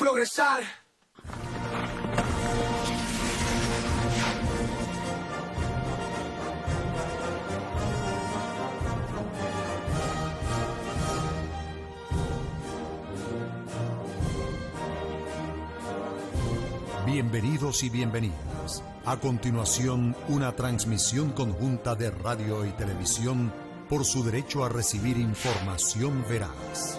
progresar. Bienvenidos y bienvenidas. A continuación, una transmisión conjunta de radio y televisión por su derecho a recibir información veraz.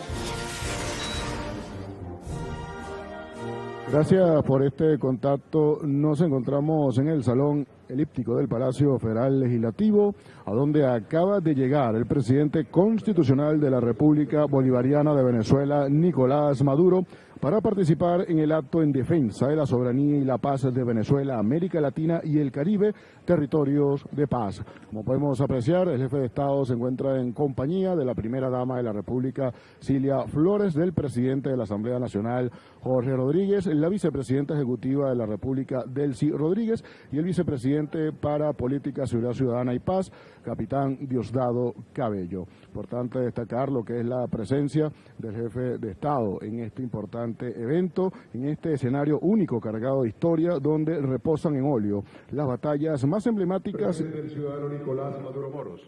Gracias por este contacto. Nos encontramos en el Salón Elíptico del Palacio Federal Legislativo, a donde acaba de llegar el presidente constitucional de la República Bolivariana de Venezuela, Nicolás Maduro, para participar en el acto en defensa de la soberanía y la paz de Venezuela, América Latina y el Caribe, territorios de paz. Como podemos apreciar, el jefe de Estado se encuentra en compañía de la primera dama de la República, Cilia Flores, del presidente de la Asamblea Nacional, Jorge Rodríguez, la vicepresidenta ejecutiva de la República, Delcy Rodríguez, y el vicepresidente para Política, Seguridad Ciudadana y Paz, capitán Diosdado Cabello. Importante destacar lo que es la presencia del jefe de Estado en este importante evento, en este escenario único cargado de historia, donde reposan en óleo las batallas más emblemáticas del ciudadano Nicolás Maduro Moros,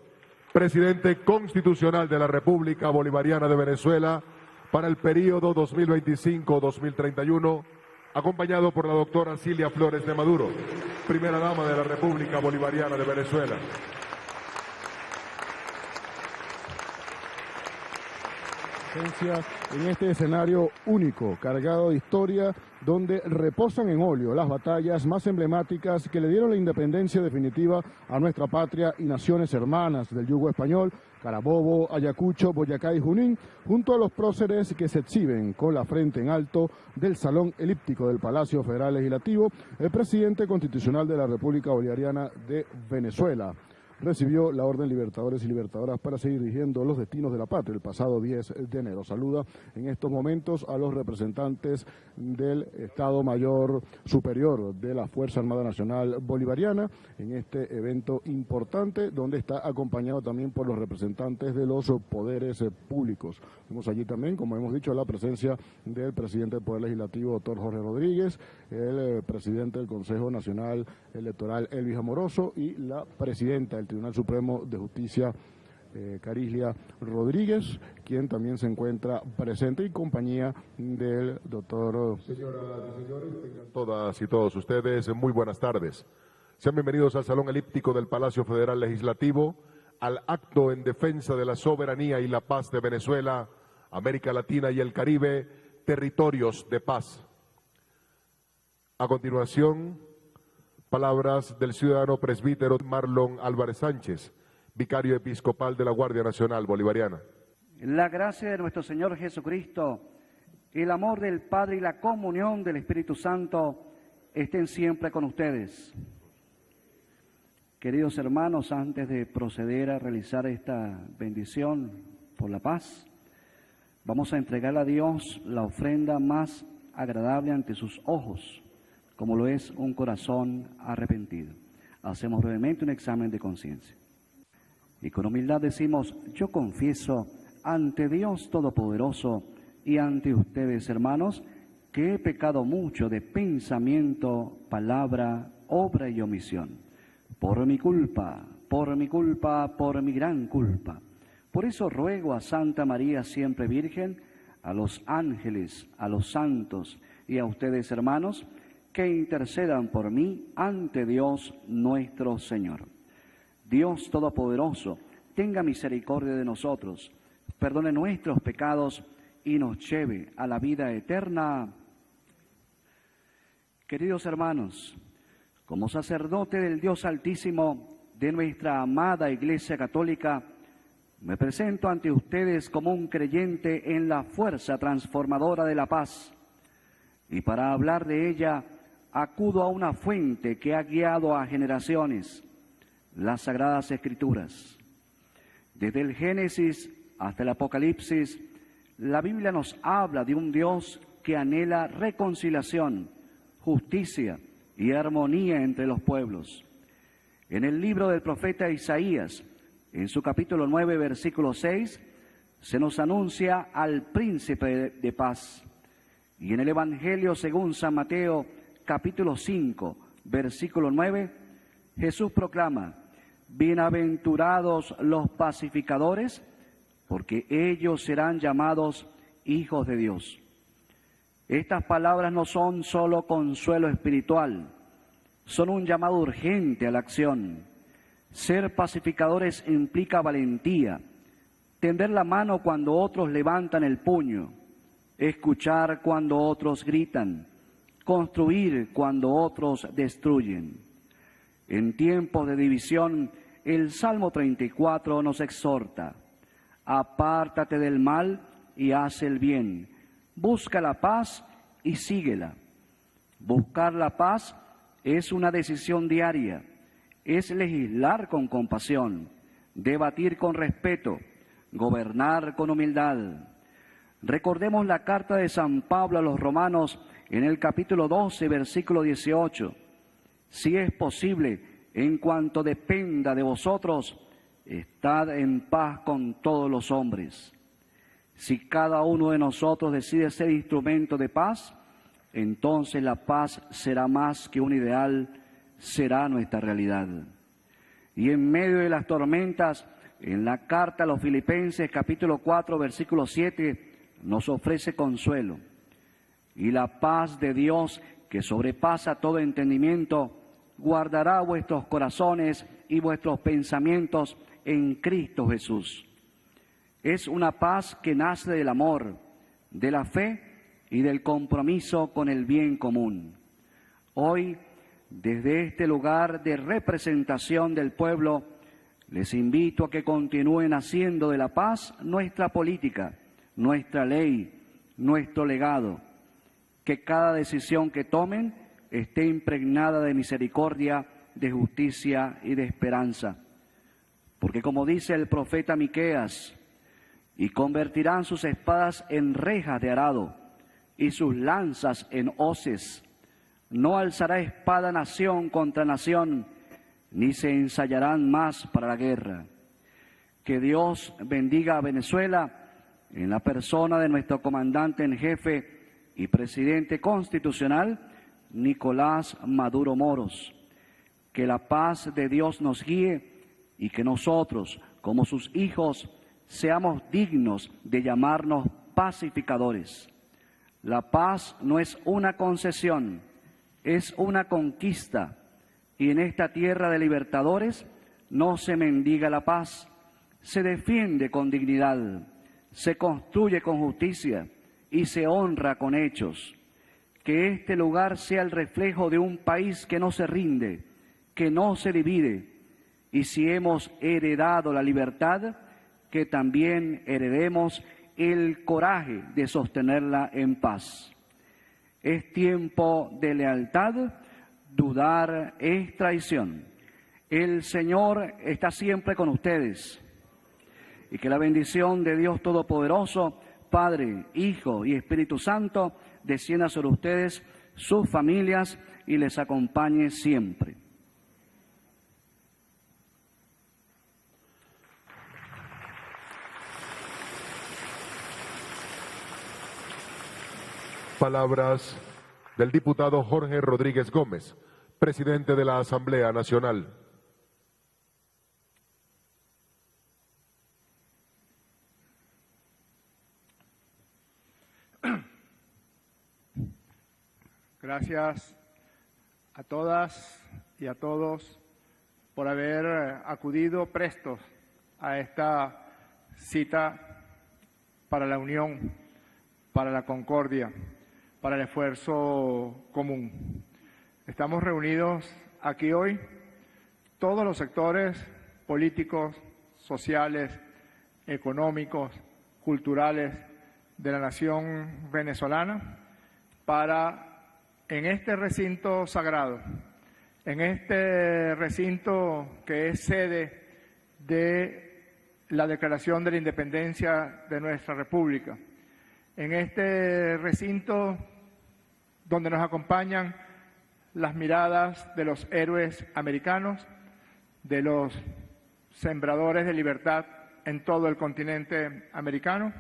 presidente constitucional de la República Bolivariana de Venezuela para el periodo 2025-2031, acompañado por la doctora Cilia Flores de Maduro, primera dama de la República Bolivariana de Venezuela. En este escenario único, cargado de historia, donde reposan en óleo las batallas más emblemáticas que le dieron la independencia definitiva a nuestra patria y naciones hermanas del yugo español, Carabobo, Ayacucho, Boyacá y Junín, junto a los próceres que se exhiben con la frente en alto del Salón Elíptico del Palacio Federal Legislativo, el presidente constitucional de la República Bolivariana de Venezuela recibió la Orden Libertadores y Libertadoras para seguir dirigiendo los destinos de la patria el pasado 10 de enero. Saluda en estos momentos a los representantes del Estado Mayor Superior de la Fuerza Armada Nacional Bolivariana en este evento importante, donde está acompañado también por los representantes de los poderes públicos. Vemos allí también, como hemos dicho, la presencia del presidente del Poder Legislativo, doctor Jorge Rodríguez, el presidente del Consejo Nacional Electoral, Elvis Amoroso, y la presidenta del Tribunal Supremo de Justicia, Carislia Rodríguez, quien también se encuentra presente en compañía del doctor... Señoras y señores, tengan todas y todos ustedes muy buenas tardes. Sean bienvenidos al Salón Elíptico del Palacio Federal Legislativo, al acto en defensa de la soberanía y la paz de Venezuela, América Latina y el Caribe, territorios de paz. A continuación, palabras del ciudadano presbítero Marlon Álvarez Sánchez, vicario episcopal de la Guardia Nacional Bolivariana. La gracia de nuestro Señor Jesucristo, el amor del Padre y la comunión del Espíritu Santo estén siempre con ustedes. Queridos hermanos, antes de proceder a realizar esta bendición por la paz, vamos a entregar a Dios la ofrenda más agradable ante sus ojos, como lo es un corazón arrepentido. Hacemos brevemente un examen de conciencia. Y con humildad decimos: yo confieso ante Dios Todopoderoso y ante ustedes, hermanos, que he pecado mucho de pensamiento, palabra, obra y omisión. Por mi culpa, por mi culpa, por mi gran culpa. Por eso ruego a Santa María siempre Virgen, a los ángeles, a los santos y a ustedes, hermanos, que intercedan por mí ante Dios nuestro Señor. Dios Todopoderoso, tenga misericordia de nosotros, perdone nuestros pecados y nos lleve a la vida eterna. Queridos hermanos, como sacerdote del Dios Altísimo de nuestra amada Iglesia Católica, me presento ante ustedes como un creyente en la fuerza transformadora de la paz, y para hablar de ella, acudo a una fuente que ha guiado a generaciones, las Sagradas Escrituras. Desde el Génesis hasta el Apocalipsis, la Biblia nos habla de un Dios que anhela reconciliación, justicia y armonía entre los pueblos. En el libro del profeta Isaías, en su capítulo 9, versículo 6, se nos anuncia al príncipe de paz, Y en el Evangelio según San Mateo, capítulo 5, versículo 9, Jesús proclama: bienaventurados los pacificadores, porque ellos serán llamados hijos de Dios. Estas palabras no son solo consuelo espiritual, son un llamado urgente a la acción. Ser pacificadores implica valentía, tender la mano cuando otros levantan el puño, escuchar cuando otros gritan, construir cuando otros destruyen. En tiempos de división, el Salmo 34 nos exhorta: apártate del mal y haz el bien, busca la paz y síguela. Buscar la paz es una decisión diaria, es legislar con compasión, debatir con respeto, gobernar con humildad. Recordemos la carta de San Pablo a los Romanos en el capítulo 12, versículo 18. Si es posible, en cuanto dependa de vosotros, estad en paz con todos los hombres. Si cada uno de nosotros decide ser instrumento de paz, entonces la paz será más que un ideal, será nuestra realidad. Y en medio de las tormentas, en la carta a los Filipenses, capítulo 4, versículo 7, nos ofrece consuelo. Y la paz de Dios, que sobrepasa todo entendimiento, guardará vuestros corazones y vuestros pensamientos en Cristo Jesús. Es una paz que nace del amor, de la fe y del compromiso con el bien común. Hoy, desde este lugar de representación del pueblo, les invito a que continúen haciendo de la paz nuestra política, nuestra ley, nuestro legado. Que cada decisión que tomen esté impregnada de misericordia, de justicia y de esperanza. Porque como dice el profeta Miqueas: y convertirán sus espadas en rejas de arado y sus lanzas en hoces. No alzará espada nación contra nación, ni se ensayarán más para la guerra. Que Dios bendiga a Venezuela en la persona de nuestro comandante en jefe y presidente constitucional, Nicolás Maduro Moros. Que la paz de Dios nos guíe y que nosotros, como sus hijos, seamos dignos de llamarnos pacificadores. La paz no es una concesión, es una conquista. Y en esta tierra de libertadores no se mendiga la paz, se defiende con dignidad, se construye con justicia y se honra con hechos. Que este lugar sea el reflejo de un país que no se rinde, que no se divide. Y si hemos heredado la libertad, que también heredemos el coraje de sostenerla en paz. Es tiempo de lealtad, dudar es traición. El Señor está siempre con ustedes. Y que la bendición de Dios Todopoderoso, Padre, Hijo y Espíritu Santo, descienda sobre ustedes, sus familias y les acompañe siempre. Palabras del diputado Jorge Rodríguez Gómez, presidente de la Asamblea Nacional. Gracias a todas y a todos por haber acudido prestos a esta cita para la unión, para la concordia, para el esfuerzo común. Estamos reunidos aquí hoy todos los sectores políticos, sociales, económicos, culturales de la nación venezolana para, en este recinto sagrado, en este recinto que es sede de la Declaración de la Independencia de nuestra República, en este recinto donde nos acompañan las miradas de los héroes americanos, de los sembradores de libertad en todo el continente americano,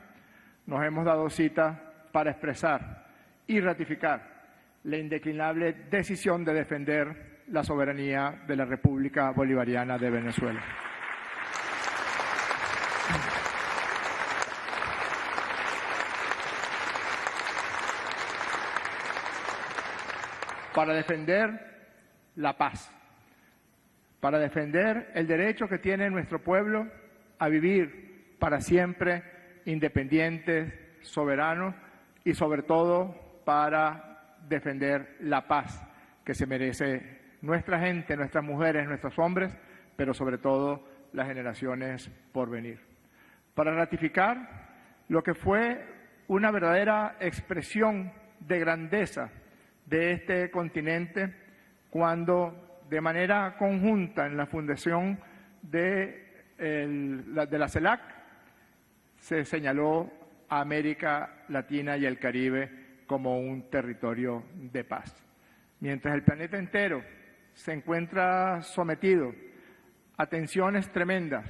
nos hemos dado cita para expresar y ratificar la indeclinable decisión de defender la soberanía de la República Bolivariana de Venezuela. Para defender la paz, para defender el derecho que tiene nuestro pueblo a vivir para siempre independientes, soberanos y sobre todo para defender la paz que se merece nuestra gente, nuestras mujeres, nuestros hombres, pero sobre todo las generaciones por venir. Para ratificar lo que fue una verdadera expresión de grandeza de este continente cuando de manera conjunta en la fundación de la CELAC se señaló a América Latina y el Caribe como un territorio de paz. Mientras el planeta entero se encuentra sometido a tensiones tremendas,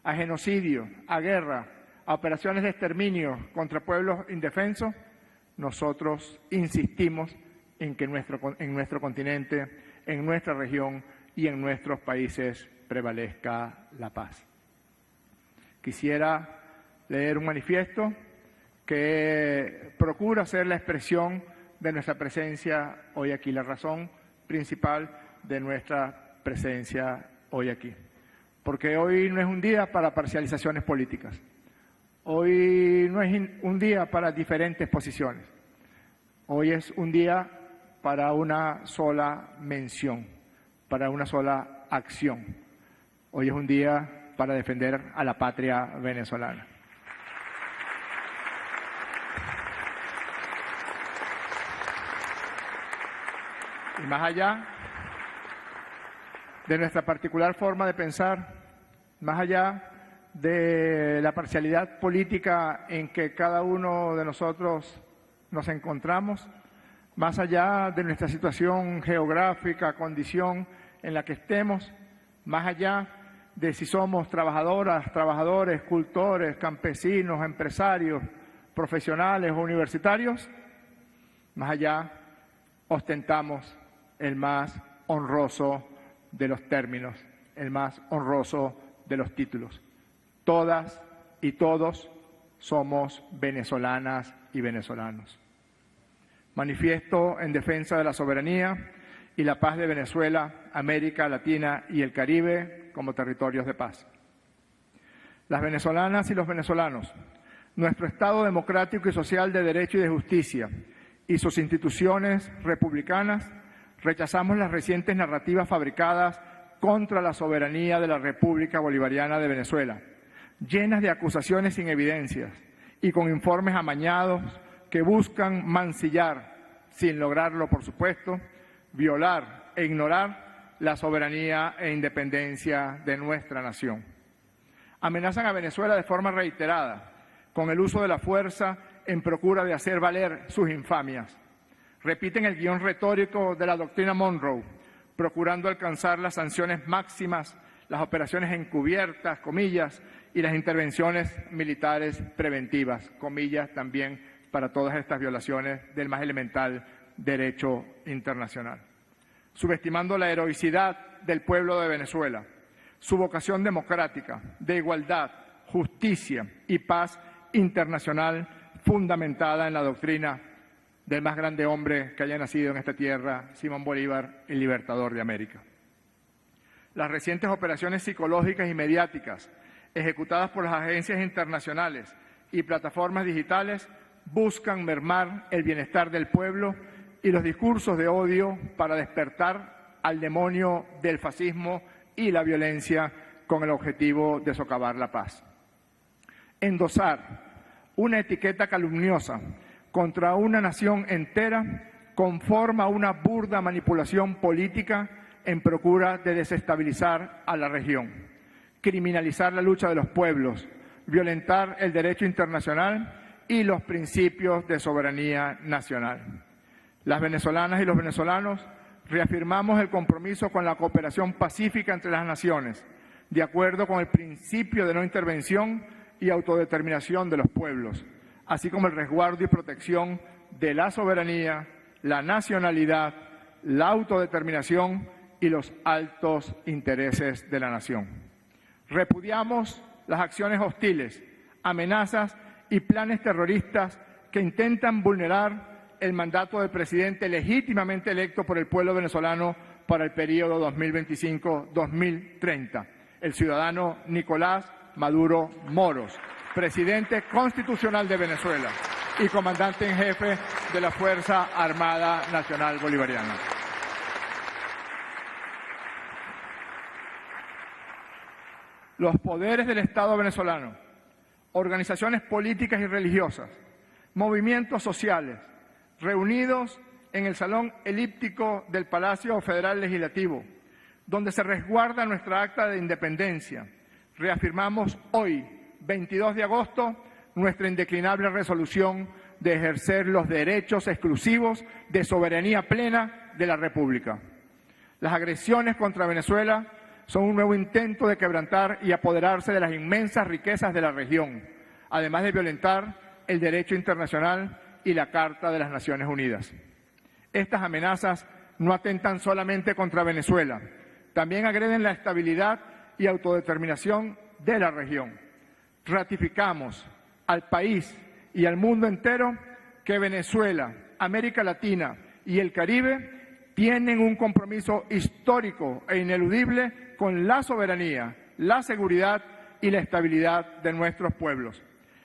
a genocidio, a guerra, a operaciones de exterminio contra pueblos indefensos, nosotros insistimos en que en nuestro continente, en nuestra región y en nuestros países prevalezca la paz. Quisiera leer un manifiesto que procura ser la expresión de nuestra presencia hoy aquí, la razón principal de nuestra presencia hoy aquí. Porque hoy no es un día para parcializaciones políticas, hoy no es un día para diferentes posiciones, hoy es un día para una sola mención, para una sola acción. Hoy es un día para defender a la patria venezolana. Y más allá de nuestra particular forma de pensar, más allá de la parcialidad política en que cada uno de nosotros nos encontramos, más allá de nuestra situación geográfica, condición en la que estemos, más allá de si somos trabajadoras, trabajadores, cultores, campesinos, empresarios, profesionales o universitarios, más allá ostentamos el más honroso de los términos, el más honroso de los títulos. Todas y todos somos venezolanas y venezolanos. Manifiesto en defensa de la soberanía y la paz de Venezuela, América Latina y el Caribe como territorios de paz. Las venezolanas y los venezolanos, nuestro Estado democrático y social de derecho y de justicia y sus instituciones republicanas, rechazamos las recientes narrativas fabricadas contra la soberanía de la República Bolivariana de Venezuela, llenas de acusaciones sin evidencias y con informes amañados que buscan mancillar, sin lograrlo por supuesto, violar e ignorar la soberanía e independencia de nuestra nación. Amenazan a Venezuela de forma reiterada con el uso de la fuerza en procura de hacer valer sus infamias. Repiten el guión retórico de la doctrina Monroe, procurando alcanzar las sanciones máximas, las operaciones encubiertas, comillas, y las intervenciones militares preventivas, comillas también, para todas estas violaciones del más elemental derecho internacional. Subestimando la heroicidad del pueblo de Venezuela, su vocación democrática, de igualdad, justicia y paz internacional fundamentada en la doctrina del más grande hombre que haya nacido en esta tierra, Simón Bolívar, el libertador de América. Las recientes operaciones psicológicas y mediáticas ejecutadas por las agencias internacionales y plataformas digitales buscan mermar el bienestar del pueblo y los discursos de odio para despertar al demonio del fascismo y la violencia con el objetivo de socavar la paz. Endosar una etiqueta calumniosa contra una nación entera conforma una burda manipulación política en procura de desestabilizar a la región, criminalizar la lucha de los pueblos, violentar el derecho internacional y los principios de soberanía nacional. Las venezolanas y los venezolanos reafirmamos el compromiso con la cooperación pacífica entre las naciones, de acuerdo con el principio de no intervención y autodeterminación de los pueblos, así como el resguardo y protección de la soberanía, la nacionalidad, la autodeterminación y los altos intereses de la nación. Repudiamos las acciones hostiles, amenazas y planes terroristas que intentan vulnerar el mandato del presidente legítimamente electo por el pueblo venezolano para el periodo 2025-2030, el ciudadano Nicolás Maduro Moros, presidente constitucional de Venezuela y comandante en jefe de la Fuerza Armada Nacional Bolivariana. Los poderes del Estado venezolano, organizaciones políticas y religiosas, movimientos sociales, reunidos en el Salón Elíptico del Palacio Federal Legislativo, donde se resguarda nuestra acta de independencia, reafirmamos hoy, 22 de agosto, nuestra indeclinable resolución de ejercer los derechos exclusivos de soberanía plena de la República. Las agresiones contra Venezuela son un nuevo intento de quebrantar y apoderarse de las inmensas riquezas de la región, además de violentar el derecho internacional y la Carta de las Naciones Unidas. Estas amenazas no atentan solamente contra Venezuela, también agreden la estabilidad y autodeterminación de la región. Ratificamos al país y al mundo entero que Venezuela, América Latina y el Caribe tienen un compromiso histórico e ineludible con la soberanía, la seguridad y la estabilidad de nuestros pueblos.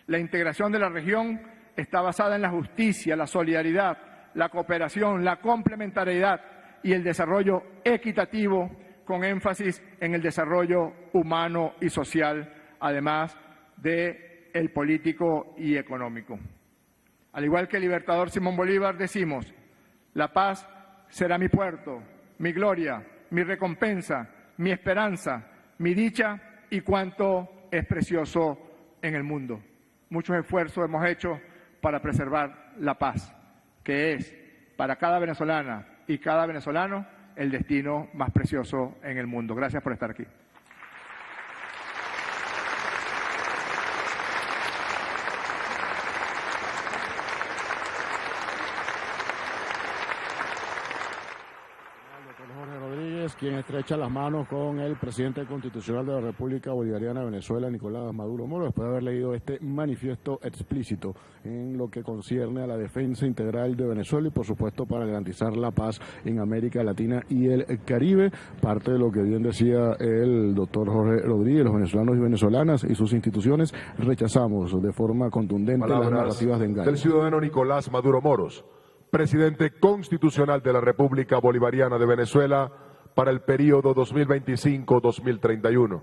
La integración de la región está basada en la justicia, la solidaridad, la cooperación, la complementariedad y el desarrollo equitativo, con énfasis en el desarrollo humano y social, además del político y económico. Al igual que el libertador Simón Bolívar, decimos: la paz será mi puerto, mi gloria, mi recompensa, mi esperanza, mi dicha y cuanto es precioso en el mundo. Muchos esfuerzos hemos hecho para preservar la paz, que es para cada venezolana y cada venezolano el destino más precioso en el mundo. Gracias por estar aquí. Quien estrecha las manos con el presidente constitucional de la República Bolivariana de Venezuela, Nicolás Maduro Moros, después de haber leído este manifiesto explícito en lo que concierne a la defensa integral de Venezuela y, por supuesto, para garantizar la paz en América Latina y el Caribe. Parte de lo que bien decía el doctor Jorge Rodríguez: los venezolanos y venezolanas y sus instituciones rechazamos de forma contundente las narrativas de engaño. Del ciudadano Nicolás Maduro Moros, presidente constitucional de la República Bolivariana de Venezuela, para el periodo 2025-2031.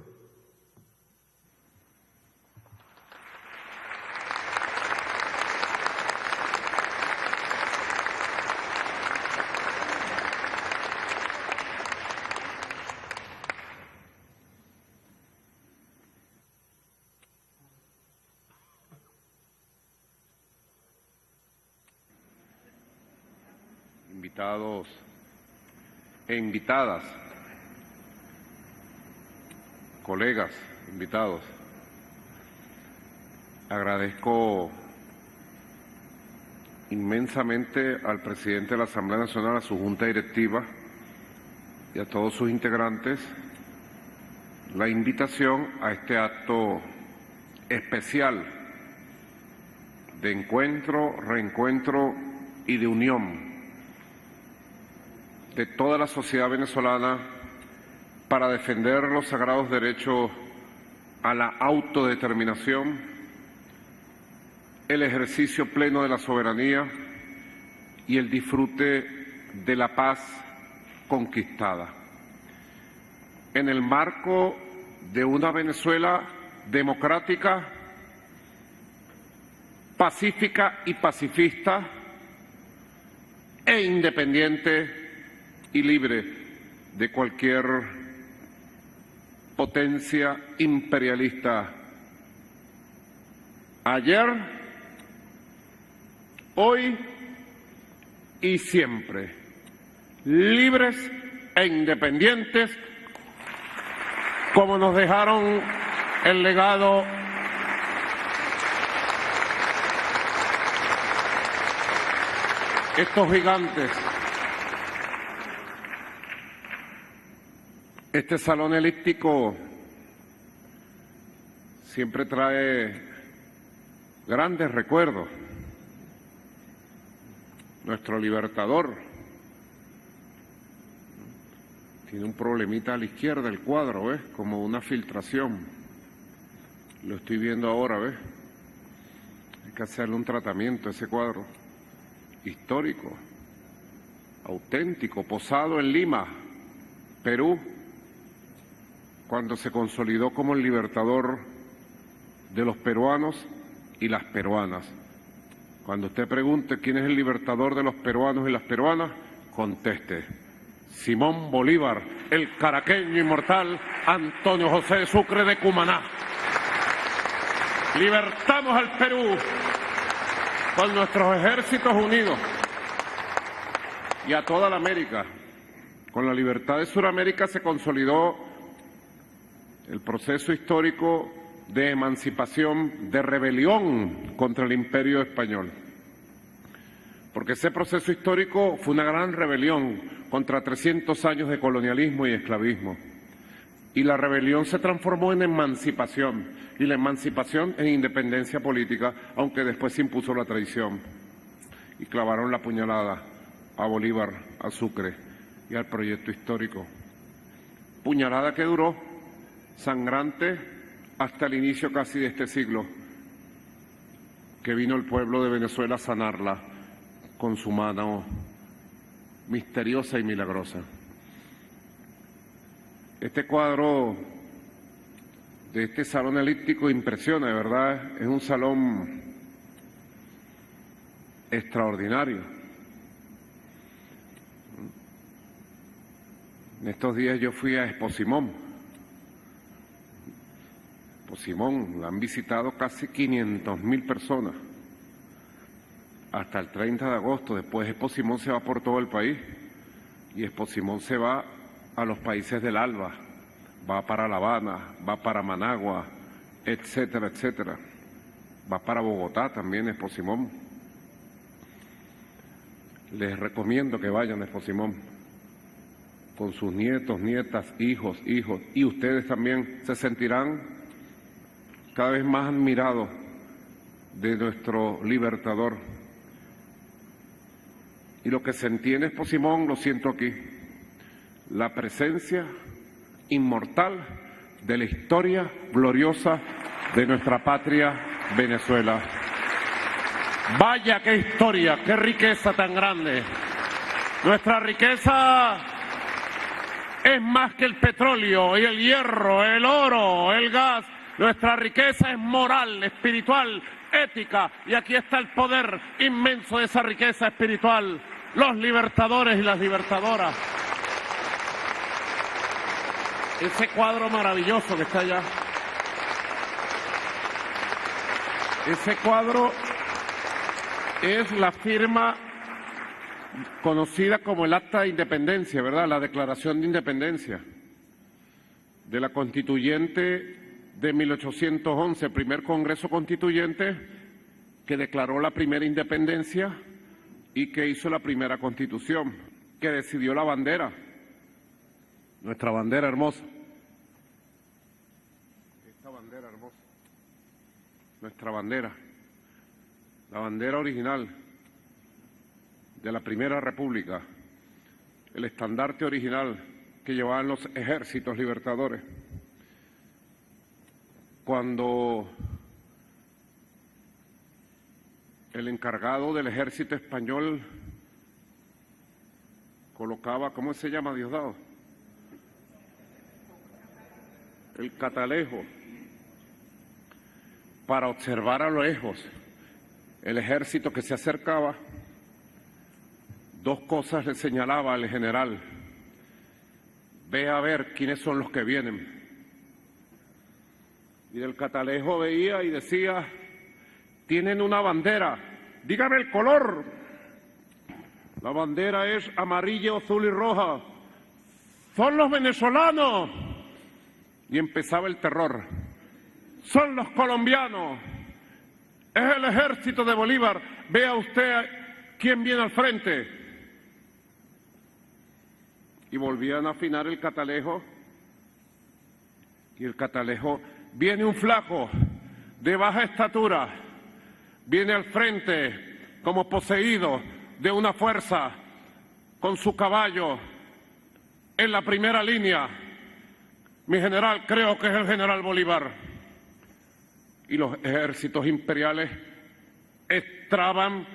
Invitados e invitadas, colegas, invitados, agradezco inmensamente al presidente de la Asamblea Nacional, a su Junta Directiva y a todos sus integrantes la invitación a este acto especial de encuentro, reencuentro y de unión de toda la sociedad venezolana para defender los sagrados derechos a la autodeterminación, el ejercicio pleno de la soberanía y el disfrute de la paz conquistada. En el marco de una Venezuela democrática, pacífica y pacifista, e independiente y libre de cualquier potencia imperialista. Ayer, hoy y siempre, libres e independientes, como nos dejaron el legado estos gigantes. Este salón elíptico siempre trae grandes recuerdos. Nuestro libertador tiene un problemita a la izquierda del cuadro, ¿ves? Como una filtración. Lo estoy viendo ahora, ¿ves? Hay que hacerle un tratamiento a ese cuadro. Histórico, auténtico, posado en Lima, Perú, cuando se consolidó como el libertador de los peruanos y las peruanas. Cuando usted pregunte quién es el libertador de los peruanos y las peruanas, conteste: Simón Bolívar, el caraqueño inmortal Antonio José Sucre de Cumaná. Libertamos al Perú con nuestros ejércitos unidos y a toda la América. Con la libertad de Sudamérica se consolidó el proceso histórico de emancipación, de rebelión contra el Imperio español. Porque ese proceso histórico fue una gran rebelión contra 300 años de colonialismo y esclavismo. Y la rebelión se transformó en emancipación, y la emancipación en independencia política, aunque después se impuso la traición. Y clavaron la puñalada a Bolívar, a Sucre y al proyecto histórico. Puñalada que duró sangrante hasta el inicio casi de este siglo, que vino el pueblo de Venezuela a sanarla con su mano misteriosa y milagrosa. Este cuadro de este salón elíptico impresiona, de verdad, es un salón extraordinario. En estos días yo fui a Expo Simón. Expo Simón la han visitado casi 500.000 personas hasta el 30 de agosto. Después Expo Simón se va por todo el país y Expo Simón se va a los países del ALBA, va para La Habana, va para Managua, etcétera, etcétera. Va para Bogotá también Expo Simón. Les recomiendo que vayan a Expo Simón con sus nietos, nietas, hijos, y ustedes también se sentirán cada vez más admirados de nuestro libertador. Y lo que sentí en Expo Simón lo siento aquí. La presencia inmortal de la historia gloriosa de nuestra patria Venezuela. Vaya qué historia, qué riqueza tan grande. Nuestra riqueza es más que el petróleo y el hierro, el oro, el gas. Nuestra riqueza es moral, espiritual, ética, y aquí está el poder inmenso de esa riqueza espiritual. Los libertadores y las libertadoras. Ese cuadro maravilloso que está allá. Ese cuadro es la firma conocida como el Acta de Independencia, ¿verdad? La Declaración de Independencia de la Constituyente de 1811, primer Congreso Constituyente que declaró la primera independencia y que hizo la primera Constitución, que decidió la bandera. Nuestra bandera hermosa. Esta bandera hermosa. Nuestra bandera. La bandera original de la Primera República. El estandarte original que llevaban los ejércitos libertadores. Cuando el encargado del ejército español colocaba, ¿cómo se llama, Diosdado? El catalejo, para observar a lo lejos el ejército que se acercaba, dos cosas le señalaba al general: ve a ver quiénes son los que vienen. Y del catalejo veía y decía: tienen una bandera, dígame el color. La bandera es amarillo, azul y roja. Son los venezolanos. Y empezaba el terror. Son los colombianos. Es el ejército de Bolívar. Vea usted ¿quién viene al frente? Y volvían a afinar el catalejo, y el catalejo, viene un flaco de baja estatura, viene al frente como poseído de una fuerza, con su caballo en la primera línea. Mi general, creo que es el general Bolívar. Y los ejércitos imperiales entraban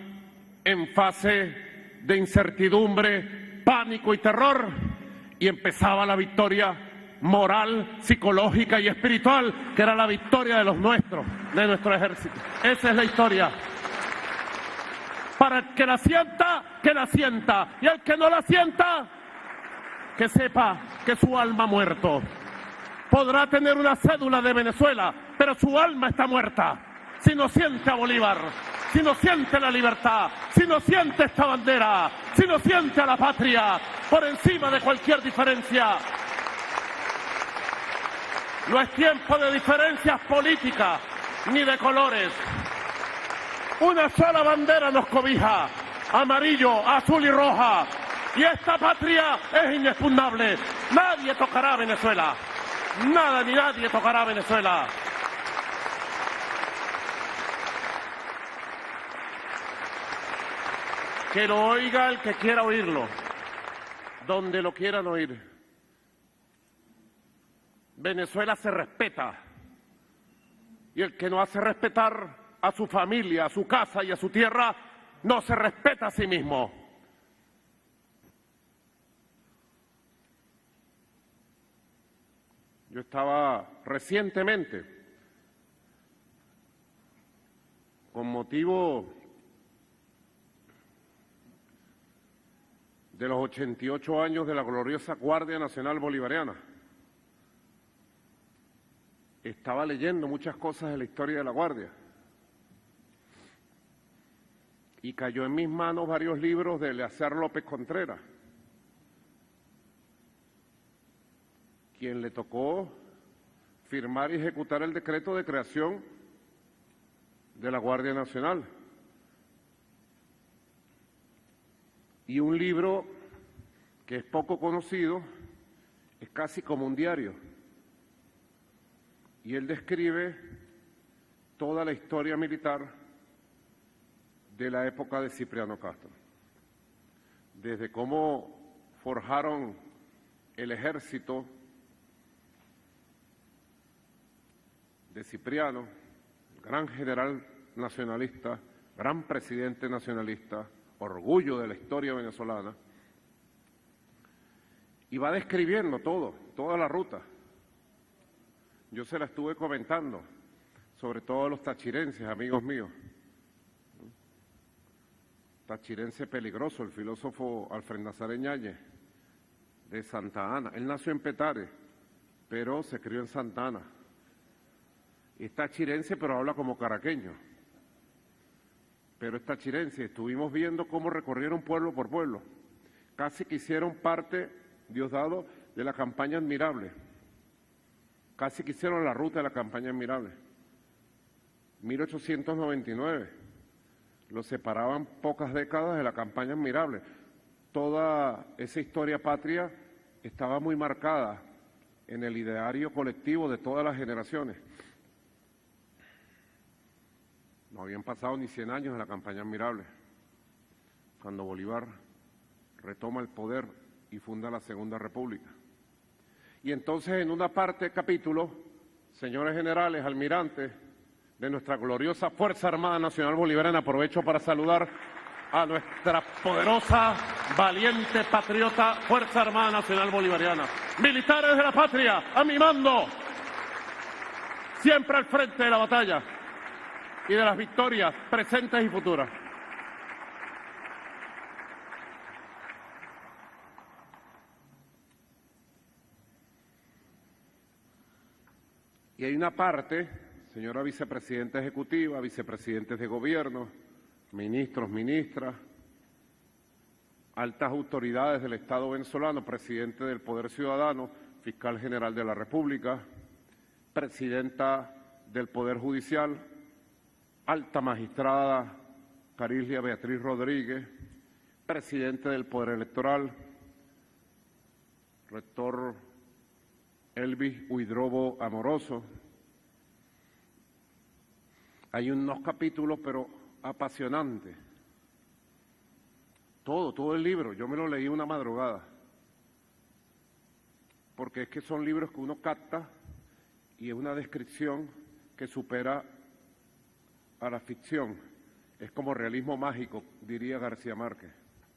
en fase de incertidumbre, pánico y terror, y empezaba la victoria moral, psicológica y espiritual, que era la victoria de los nuestros, de nuestro ejército. Esa es la historia. Para el que la sienta, y el que no la sienta, que sepa que su alma ha muerto. Podrá tener una cédula de Venezuela, pero su alma está muerta. Si no siente a Bolívar, si no siente la libertad, si no siente esta bandera, si no siente a la patria por encima de cualquier diferencia. No es tiempo de diferencias políticas ni de colores. Una sola bandera nos cobija, amarillo, azul y roja. Y esta patria es inexpugnable. Nadie tocará a Venezuela. Nada ni nadie tocará a Venezuela. Que lo oiga el que quiera oírlo, donde lo quieran oír. Venezuela se respeta, y el que no hace respetar a su familia, a su casa y a su tierra, no se respeta a sí mismo. Yo estaba recientemente, con motivo de los 88 años de la gloriosa Guardia Nacional Bolivariana, estaba leyendo muchas cosas de la historia de la Guardia y cayó en mis manos varios libros de Eleazar López Contreras, quien le tocó firmar y ejecutar el decreto de creación de la Guardia Nacional. Y un libro que es poco conocido, es casi como un diario. Y él describe toda la historia militar de la época de Cipriano Castro. Desde cómo forjaron el ejército de Cipriano, gran general nacionalista, gran presidente nacionalista, orgullo de la historia venezolana, y va describiendo toda la ruta. Yo se la estuve comentando, sobre todo a los tachirenses, amigos míos. Tachirense peligroso, el filósofo Alfred Nazaret Yáñez, de Santa Ana. Él nació en Petare, pero se crió en Santa Ana. Es tachirense, pero habla como caraqueño. Pero es tachirense. Estuvimos viendo cómo recorrieron pueblo por pueblo. Casi que hicieron parte, Diosdado, de la campaña Admirable. Casi que hicieron la ruta de la campaña Admirable. 1899. Los separaban pocas décadas de la campaña Admirable. Toda esa historia patria estaba muy marcada en el ideario colectivo de todas las generaciones. No habían pasado ni 100 años de la campaña Admirable, cuando Bolívar retoma el poder y funda la Segunda República. Y entonces, en una parte del capítulo, señores generales, almirantes de nuestra gloriosa Fuerza Armada Nacional Bolivariana, aprovecho para saludar a nuestra poderosa, valiente, patriota Fuerza Armada Nacional Bolivariana. Militares de la patria, a mi mando, siempre al frente de la batalla y de las victorias presentes y futuras. Y hay una parte, señora vicepresidenta ejecutiva, vicepresidentes de gobierno, ministros, ministras, altas autoridades del Estado venezolano, presidente del Poder Ciudadano, fiscal general de la República, presidenta del Poder Judicial, alta magistrada Oscar Islia Beatriz Rodríguez, presidente del Poder Electoral, rector Elvis Huidrobo Amoroso. Hay unos capítulos, pero apasionantes. Todo el libro, yo me lo leí una madrugada, porque es que son libros que uno capta y es una descripción que supera a la ficción. Es como realismo mágico, diría García Márquez.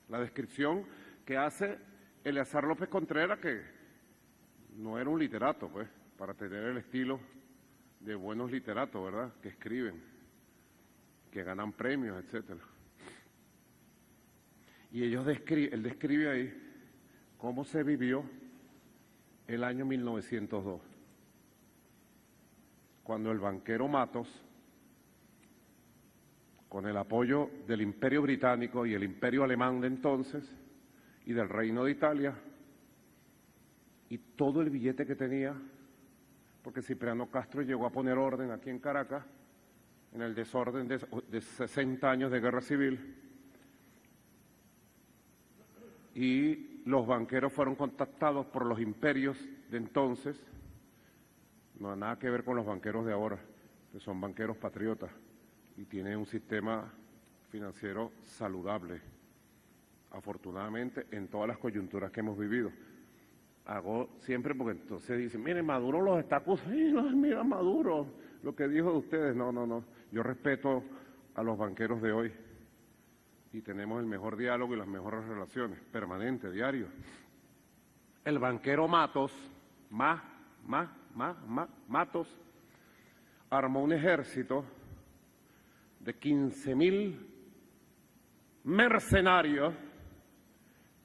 La descripción que hace Eleazar López Contreras, que no era un literato, pues, para tener el estilo de buenos literatos, ¿verdad?, que escriben, que ganan premios, etcétera. Y él describe ahí cómo se vivió el año 1902, cuando el banquero Matos, con el apoyo del Imperio Británico y el Imperio Alemán de entonces, y del Reino de Italia, y todo el billete que tenía, porque Cipriano Castro llegó a poner orden aquí en Caracas, en el desorden de 60 años de guerra civil, y los banqueros fueron contactados por los imperios de entonces, no ha nada que ver con los banqueros de ahora, que son banqueros patriotas y tienen un sistema financiero saludable, afortunadamente, en todas las coyunturas que hemos vivido. Hago siempre porque entonces dicen, miren, Maduro los está acusando, mira Maduro, lo que dijo de ustedes. No, yo respeto a los banqueros de hoy y tenemos el mejor diálogo y las mejores relaciones, permanente, diario. El banquero Matos, Matos, armó un ejército de 15.000 mercenarios,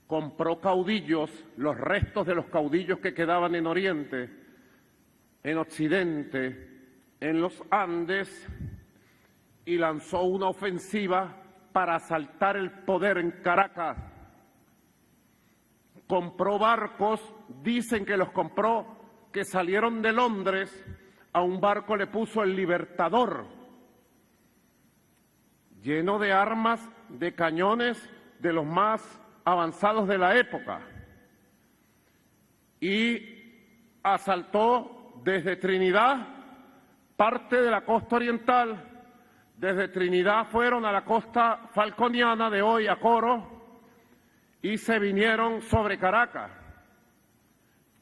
compró caudillos, los restos de los caudillos que quedaban en Oriente, en Occidente, en los Andes, y lanzó una ofensiva para asaltar el poder en Caracas. Compró barcos, dicen que los compró, que salieron de Londres, a un barco le puso el Libertador, lleno de armas, de cañones, de los más avanzados de la época, y asaltó desde Trinidad, parte de la costa oriental. Desde Trinidad fueron a la costa falconiana de hoy, a Coro, y se vinieron sobre Caracas.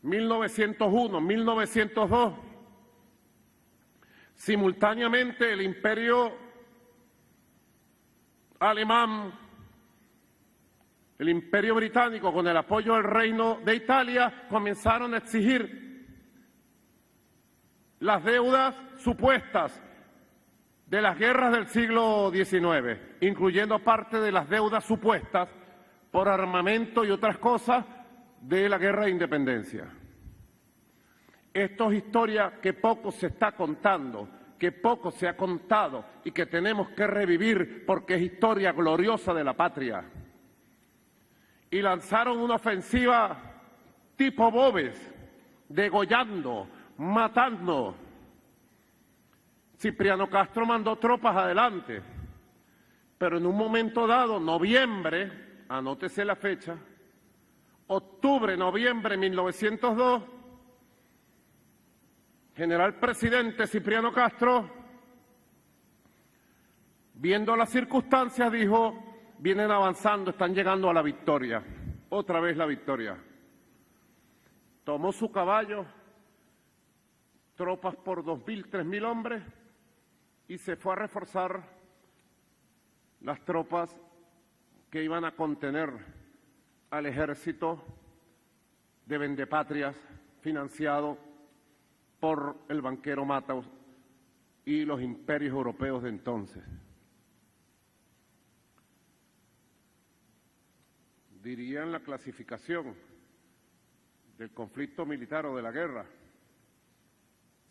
1901, 1902. Simultáneamente el Imperio Alemán, el Imperio Británico, con el apoyo del Reino de Italia, comenzaron a exigir las deudas supuestas de las guerras del siglo XIX, incluyendo parte de las deudas supuestas por armamento y otras cosas de la Guerra de Independencia. Esto es historia que poco se está contando, que poco se ha contado y que tenemos que revivir porque es historia gloriosa de la patria. Y lanzaron una ofensiva tipo Boves, degollando, matando. Cipriano Castro mandó tropas adelante, pero en un momento dado, noviembre, anótese la fecha, octubre, noviembre de 1902, general presidente Cipriano Castro, viendo las circunstancias, dijo, vienen avanzando, están llegando a la victoria, otra vez la victoria. Tomó su caballo, tropas por 2.000, 3.000 hombres, y se fue a reforzar las tropas que iban a contener al ejército de vendepatrias financiado por el banquero Matos y los imperios europeos de entonces. Diría en la clasificación del conflicto militar o de la guerra,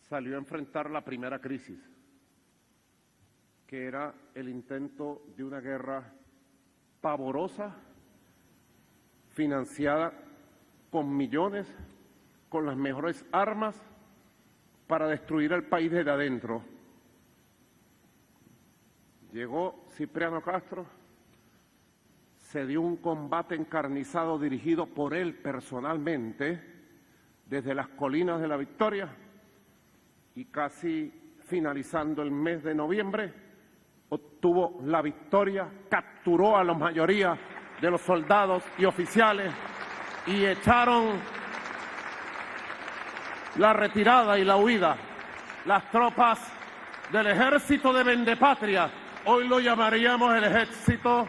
salió a enfrentar la primera crisis, que era el intento de una guerra pavorosa, financiada con millones, con las mejores armas, para destruir al país desde adentro. Llegó Cipriano Castro, se dio un combate encarnizado dirigido por él personalmente desde las colinas de la Victoria y casi finalizando el mes de noviembre obtuvo la victoria, capturó a la mayoría de los soldados y oficiales y echaron la retirada y la huida. Las tropas del ejército de Vendepatria, hoy lo llamaríamos el ejército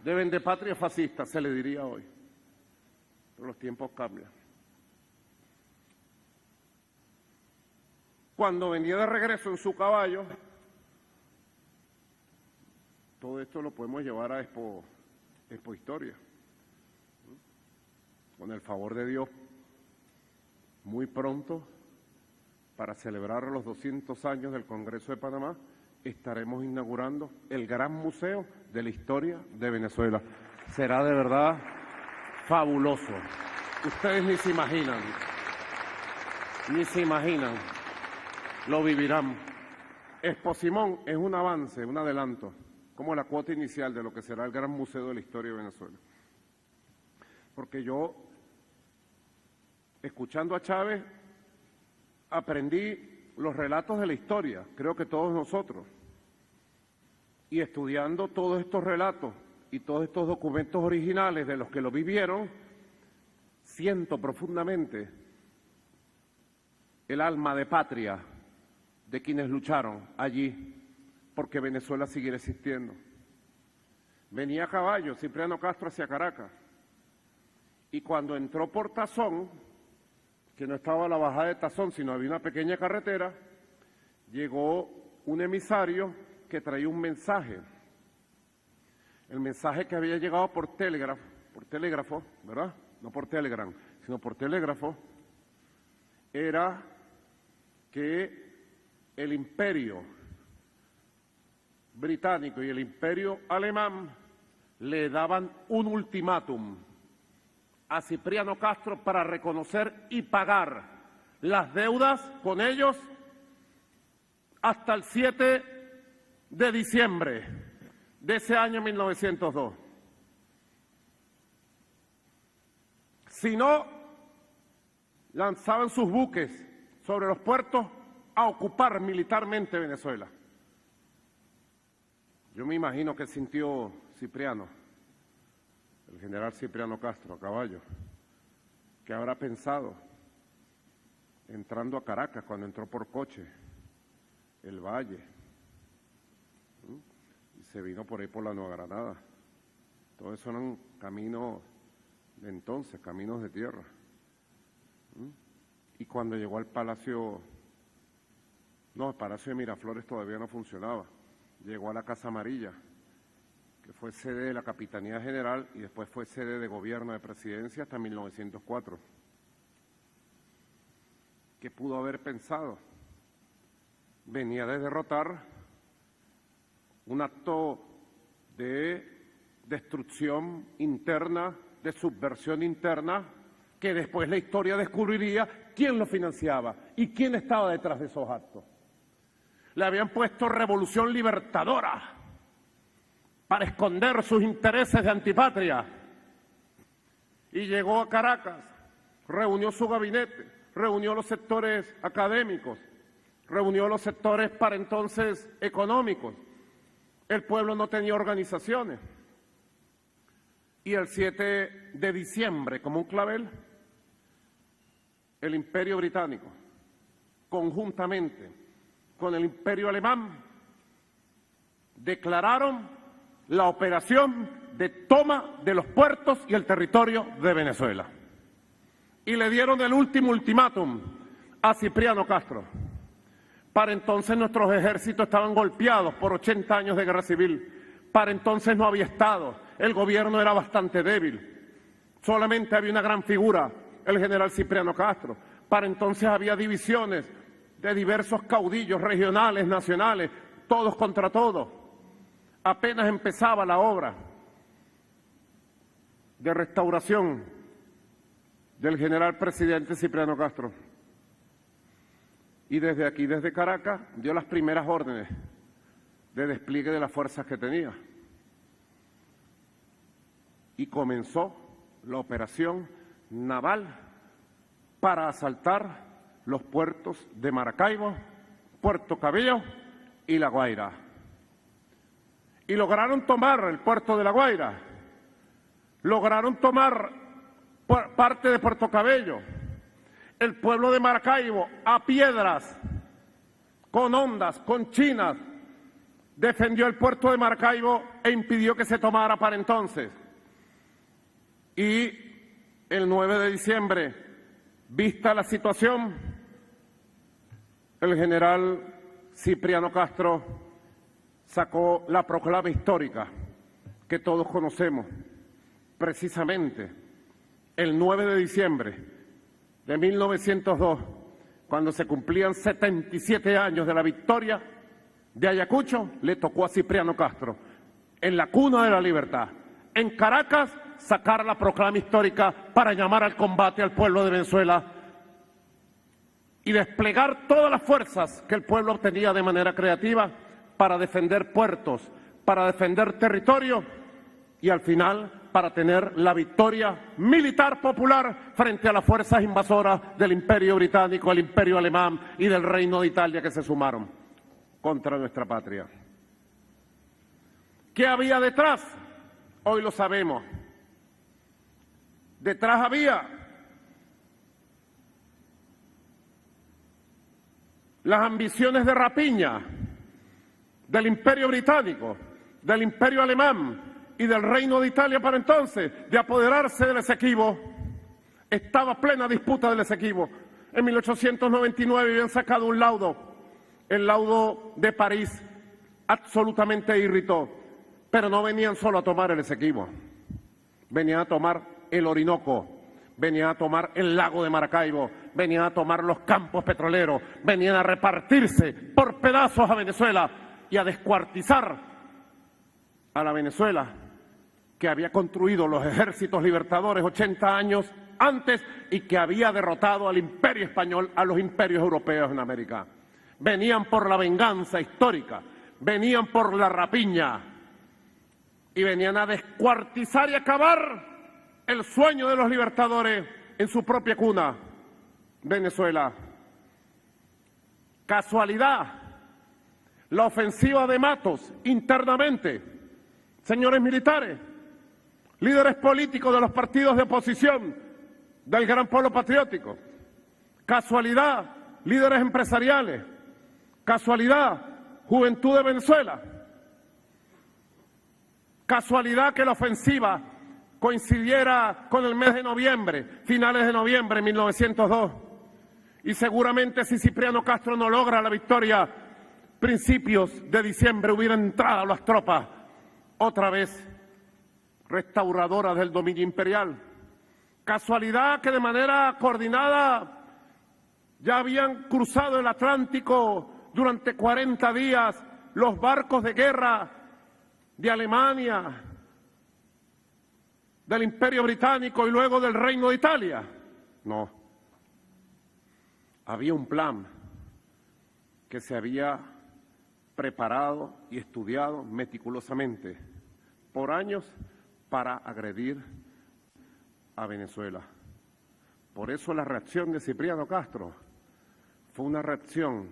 de Vendepatria fascista, se le diría hoy. Pero los tiempos cambian. Cuando venía de regreso en su caballo, todo esto lo podemos llevar a Expo Historia. Con el favor de Dios, muy pronto, para celebrar los 200 años del Congreso de Panamá, estaremos inaugurando el gran museo de la historia de Venezuela. Será de verdad fabuloso. Ustedes ni se imaginan, lo vivirán. Expo Simón es un avance, un adelanto, como la cuota inicial de lo que será el gran museo de la historia de Venezuela. Porque yo, escuchando a Chávez, aprendí los relatos de la historia, creo que todos nosotros, y estudiando todos estos relatos y todos estos documentos originales de los que lo vivieron, siento profundamente el alma de patria de quienes lucharon allí porque Venezuela siguiera existiendo. Venía a caballo Cipriano Castro hacia Caracas y cuando entró por Tazón, que no estaba la bajada de Tazón, sino había una pequeña carretera, llegó un emisario que traía un mensaje. El mensaje que había llegado por telégrafo, ¿verdad? No por Telegram, sino por telégrafo, era que el imperio británico y el imperio alemán le daban un ultimátum a Cipriano Castro para reconocer y pagar las deudas con ellos hasta el 7 de diciembre de ese año 1902. Si no, lanzaban sus buques sobre los puertos a ocupar militarmente Venezuela. Yo me imagino que sintió Cipriano, el general Cipriano Castro a caballo, que habrá pensado entrando a Caracas cuando entró por coche, el Valle, y se vino por ahí por la Nueva Granada. Todo eso eran caminos de entonces, caminos de tierra. Y cuando llegó al Palacio, no, el Palacio de Miraflores todavía no funcionaba, llegó a la Casa Amarilla, que fue sede de la Capitanía General y después fue sede de gobierno de presidencia hasta 1904. ¿Qué pudo haber pensado? Venía de derrotar un acto de destrucción interna, de subversión interna, que después la historia descubriría quién lo financiaba y quién estaba detrás de esos actos. Le habían puesto revolución libertadora para esconder sus intereses de antipatria. Y llegó a Caracas, reunió su gabinete, reunió los sectores académicos, reunió los sectores para entonces económicos. El pueblo no tenía organizaciones. Y el 7 de diciembre, como un clavel, el Imperio Británico, conjuntamente con el Imperio Alemán, declararon la operación de toma de los puertos y el territorio de Venezuela. Y le dieron el último ultimátum a Cipriano Castro. Para entonces nuestros ejércitos estaban golpeados por 80 años de guerra civil. Para entonces no había Estado, el gobierno era bastante débil. Solamente había una gran figura, el general Cipriano Castro. Para entonces había divisiones de diversos caudillos regionales, nacionales, todos contra todos. Apenas empezaba la obra de restauración del general presidente Cipriano Castro. Y desde aquí, desde Caracas, dio las primeras órdenes de despliegue de las fuerzas que tenía. Y comenzó la operación naval para asaltar los puertos de Maracaibo, Puerto Cabello y La Guaira. Y lograron tomar el puerto de La Guaira, lograron tomar parte de Puerto Cabello, el pueblo de Maracaibo a piedras, con ondas, con chinas, defendió el puerto de Maracaibo e impidió que se tomara para entonces. Y el 9 de diciembre, vista la situación, el general Cipriano Castro sacó la proclama histórica que todos conocemos, precisamente el 9 de diciembre de 1902, cuando se cumplían 77 años de la victoria de Ayacucho, le tocó a Cipriano Castro, en la cuna de la libertad, en Caracas, sacar la proclama histórica para llamar al combate al pueblo de Venezuela y desplegar todas las fuerzas que el pueblo obtenía de manera creativa para defender puertos, para defender territorio y al final para tener la victoria militar popular frente a las fuerzas invasoras del Imperio Británico, el Imperio Alemán y del Reino de Italia que se sumaron contra nuestra patria. ¿Qué había detrás? Hoy lo sabemos. Detrás había las ambiciones de rapiña del Imperio Británico, del Imperio Alemán y del Reino de Italia para entonces, de apoderarse del Esequibo. Estaba plena disputa del Esequibo. En 1899 habían sacado un laudo, el laudo de París, absolutamente irritó, pero no venían solo a tomar el Esequibo, venían a tomar el Orinoco, venían a tomar el lago de Maracaibo, venían a tomar los campos petroleros, venían a repartirse por pedazos a Venezuela y a descuartizar a la Venezuela que había construido los ejércitos libertadores 80 años antes y que había derrotado al Imperio Español, a los imperios europeos en América. Venían por la venganza histórica, venían por la rapiña y venían a descuartizar y acabar el sueño de los libertadores en su propia cuna, Venezuela. Casualidad, la ofensiva de Matos internamente, señores militares, líderes políticos de los partidos de oposición del Gran Polo Patriótico, casualidad, líderes empresariales, casualidad, Juventud de Venezuela, casualidad que la ofensiva coincidiera con el mes de noviembre, finales de noviembre de 1902, y seguramente si Cipriano Castro no logra la victoria, principios de diciembre hubieran entrado las tropas, otra vez restauradoras del dominio imperial. Casualidad que de manera coordinada ya habían cruzado el Atlántico durante 40 días los barcos de guerra de Alemania, del Imperio Británico y luego del Reino de Italia. No. Había un plan que se había preparado y estudiado meticulosamente por años para agredir a Venezuela. Por eso la reacción de Cipriano Castro fue una reacción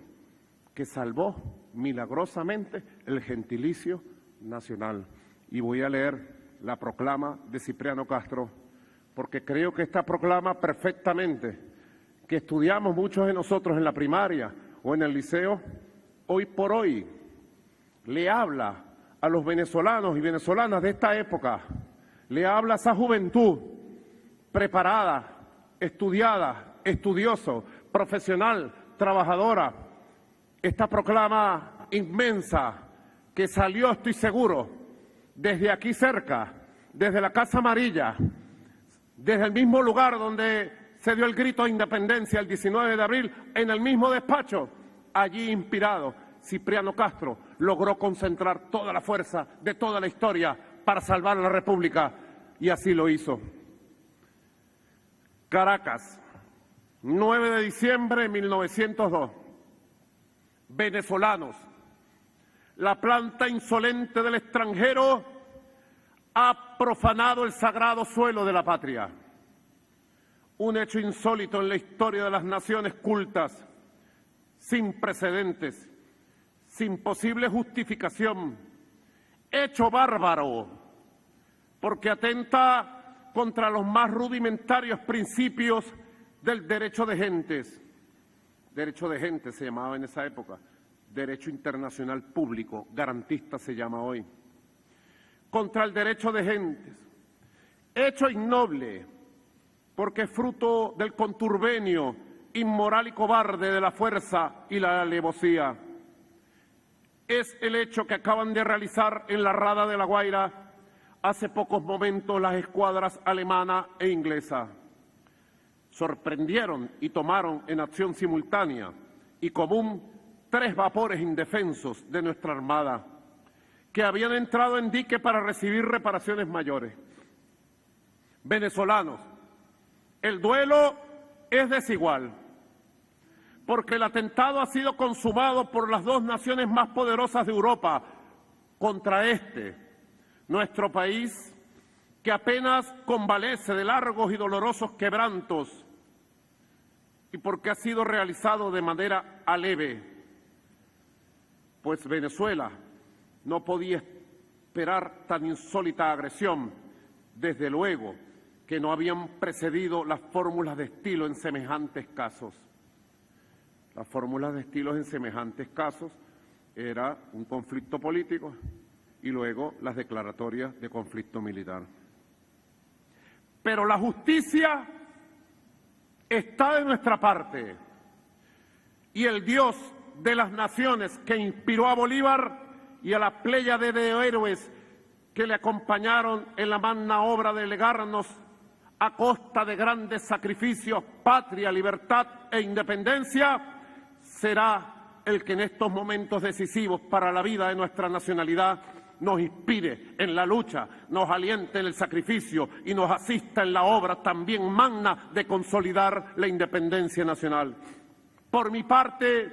que salvó milagrosamente el gentilicio nacional. Y voy a leer la proclama de Cipriano Castro, porque creo que esta proclama perfectamente, que estudiamos muchos de nosotros en la primaria o en el liceo, hoy por hoy le habla a los venezolanos y venezolanas de esta época, le habla a esa juventud preparada, estudiada, estudioso, profesional, trabajadora. Esta proclama inmensa que salió, estoy seguro, desde aquí cerca, desde la Casa Amarilla, desde el mismo lugar donde se dio el grito de independencia el 19 de abril, en el mismo despacho, allí inspirado, Cipriano Castro logró concentrar toda la fuerza de toda la historia para salvar a la República, y así lo hizo. Caracas, 9 de diciembre de 1902. Venezolanos, La planta insolente del extranjero ha profanado el sagrado suelo de la patria. Un hecho insólito en la historia de las naciones cultas, sin precedentes, sin posible justificación, hecho bárbaro, porque atenta contra los más rudimentarios principios del derecho de gentes. Derecho de gentes se llamaba en esa época, derecho internacional público, garantista se llama hoy. Contra el derecho de gentes, hecho innoble, porque es fruto del conturbenio inmoral y cobarde de la fuerza y la alevosía. Es el hecho que acaban de realizar en la Rada de La Guaira hace pocos momentos las escuadras alemana e inglesa. Sorprendieron y tomaron en acción simultánea y común 3 vapores indefensos de nuestra Armada, que habían entrado en dique para recibir reparaciones mayores. Venezolanos, el duelo es desigual, porque el atentado ha sido consumado por las 2 naciones más poderosas de Europa contra nuestro país, que apenas convalece de largos y dolorosos quebrantos, y porque ha sido realizado de manera aleve, pues Venezuela no podía esperar tan insólita agresión, desde luego que no habían precedido las fórmulas de estilo en semejantes casos. Las fórmulas de estilo en semejantes casos era un conflicto político y luego las declaratorias de conflicto militar. Pero la justicia está de nuestra parte y el Dios de las naciones que inspiró a Bolívar y a la pléyade de héroes que le acompañaron en la magna obra de legarnos a costa de grandes sacrificios, patria, libertad e independencia, será el que en estos momentos decisivos para la vida de nuestra nacionalidad nos inspire en la lucha, nos aliente en el sacrificio y nos asista en la obra también magna de consolidar la independencia nacional. Por mi parte,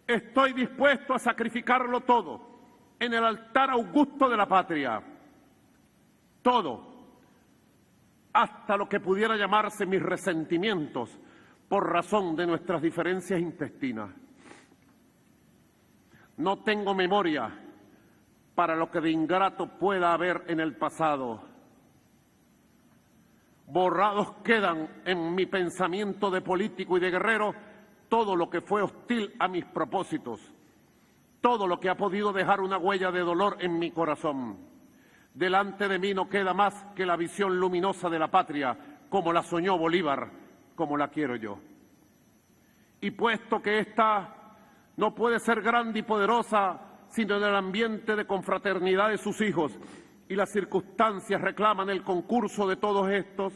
estoy dispuesto a sacrificarlo todo en el altar augusto de la patria. Todo, hasta lo que pudiera llamarse mis resentimientos por razón de nuestras diferencias intestinas. No tengo memoria para lo que de ingrato pueda haber en el pasado. Borrados quedan en mi pensamiento de político y de guerrero todo lo que fue hostil a mis propósitos, todo lo que ha podido dejar una huella de dolor en mi corazón. Delante de mí no queda más que la visión luminosa de la patria, como la soñó Bolívar, como la quiero yo. Y puesto que ésta no puede ser grande y poderosa sino en el ambiente de confraternidad de sus hijos, y las circunstancias reclaman el concurso de todos estos,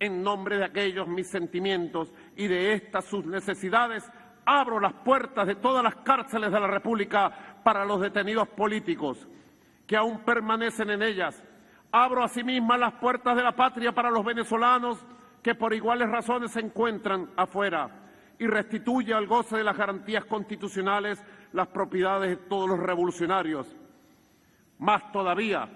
en nombre de aquellos mis sentimientos y de estas sus necesidades, abro las puertas de todas las cárceles de la República para los detenidos políticos que aún permanecen en ellas. Abro asimismo las puertas de la patria para los venezolanos que por iguales razones se encuentran afuera, y restituye al goce de las garantías constitucionales las propiedades de todos los revolucionarios. Más todavía,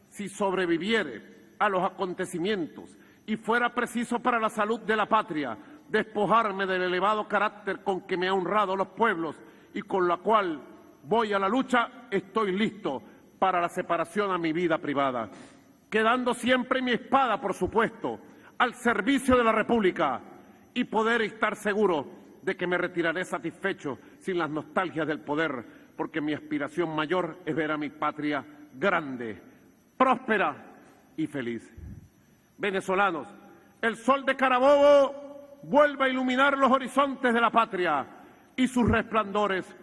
si sobreviviere a los acontecimientos y fuera preciso para la salud de la patria despojarme del elevado carácter con que me ha honrado los pueblos y con la cual voy a la lucha, estoy listo para la separación a mi vida privada, quedando siempre mi espada, por supuesto, al servicio de la República, y poder estar seguro de que me retiraré satisfecho sin las nostalgias del poder, porque mi aspiración mayor es ver a mi patria grande, próspera y feliz. Venezolanos, el sol de Carabobo vuelve a iluminar los horizontes de la patria y sus resplandores.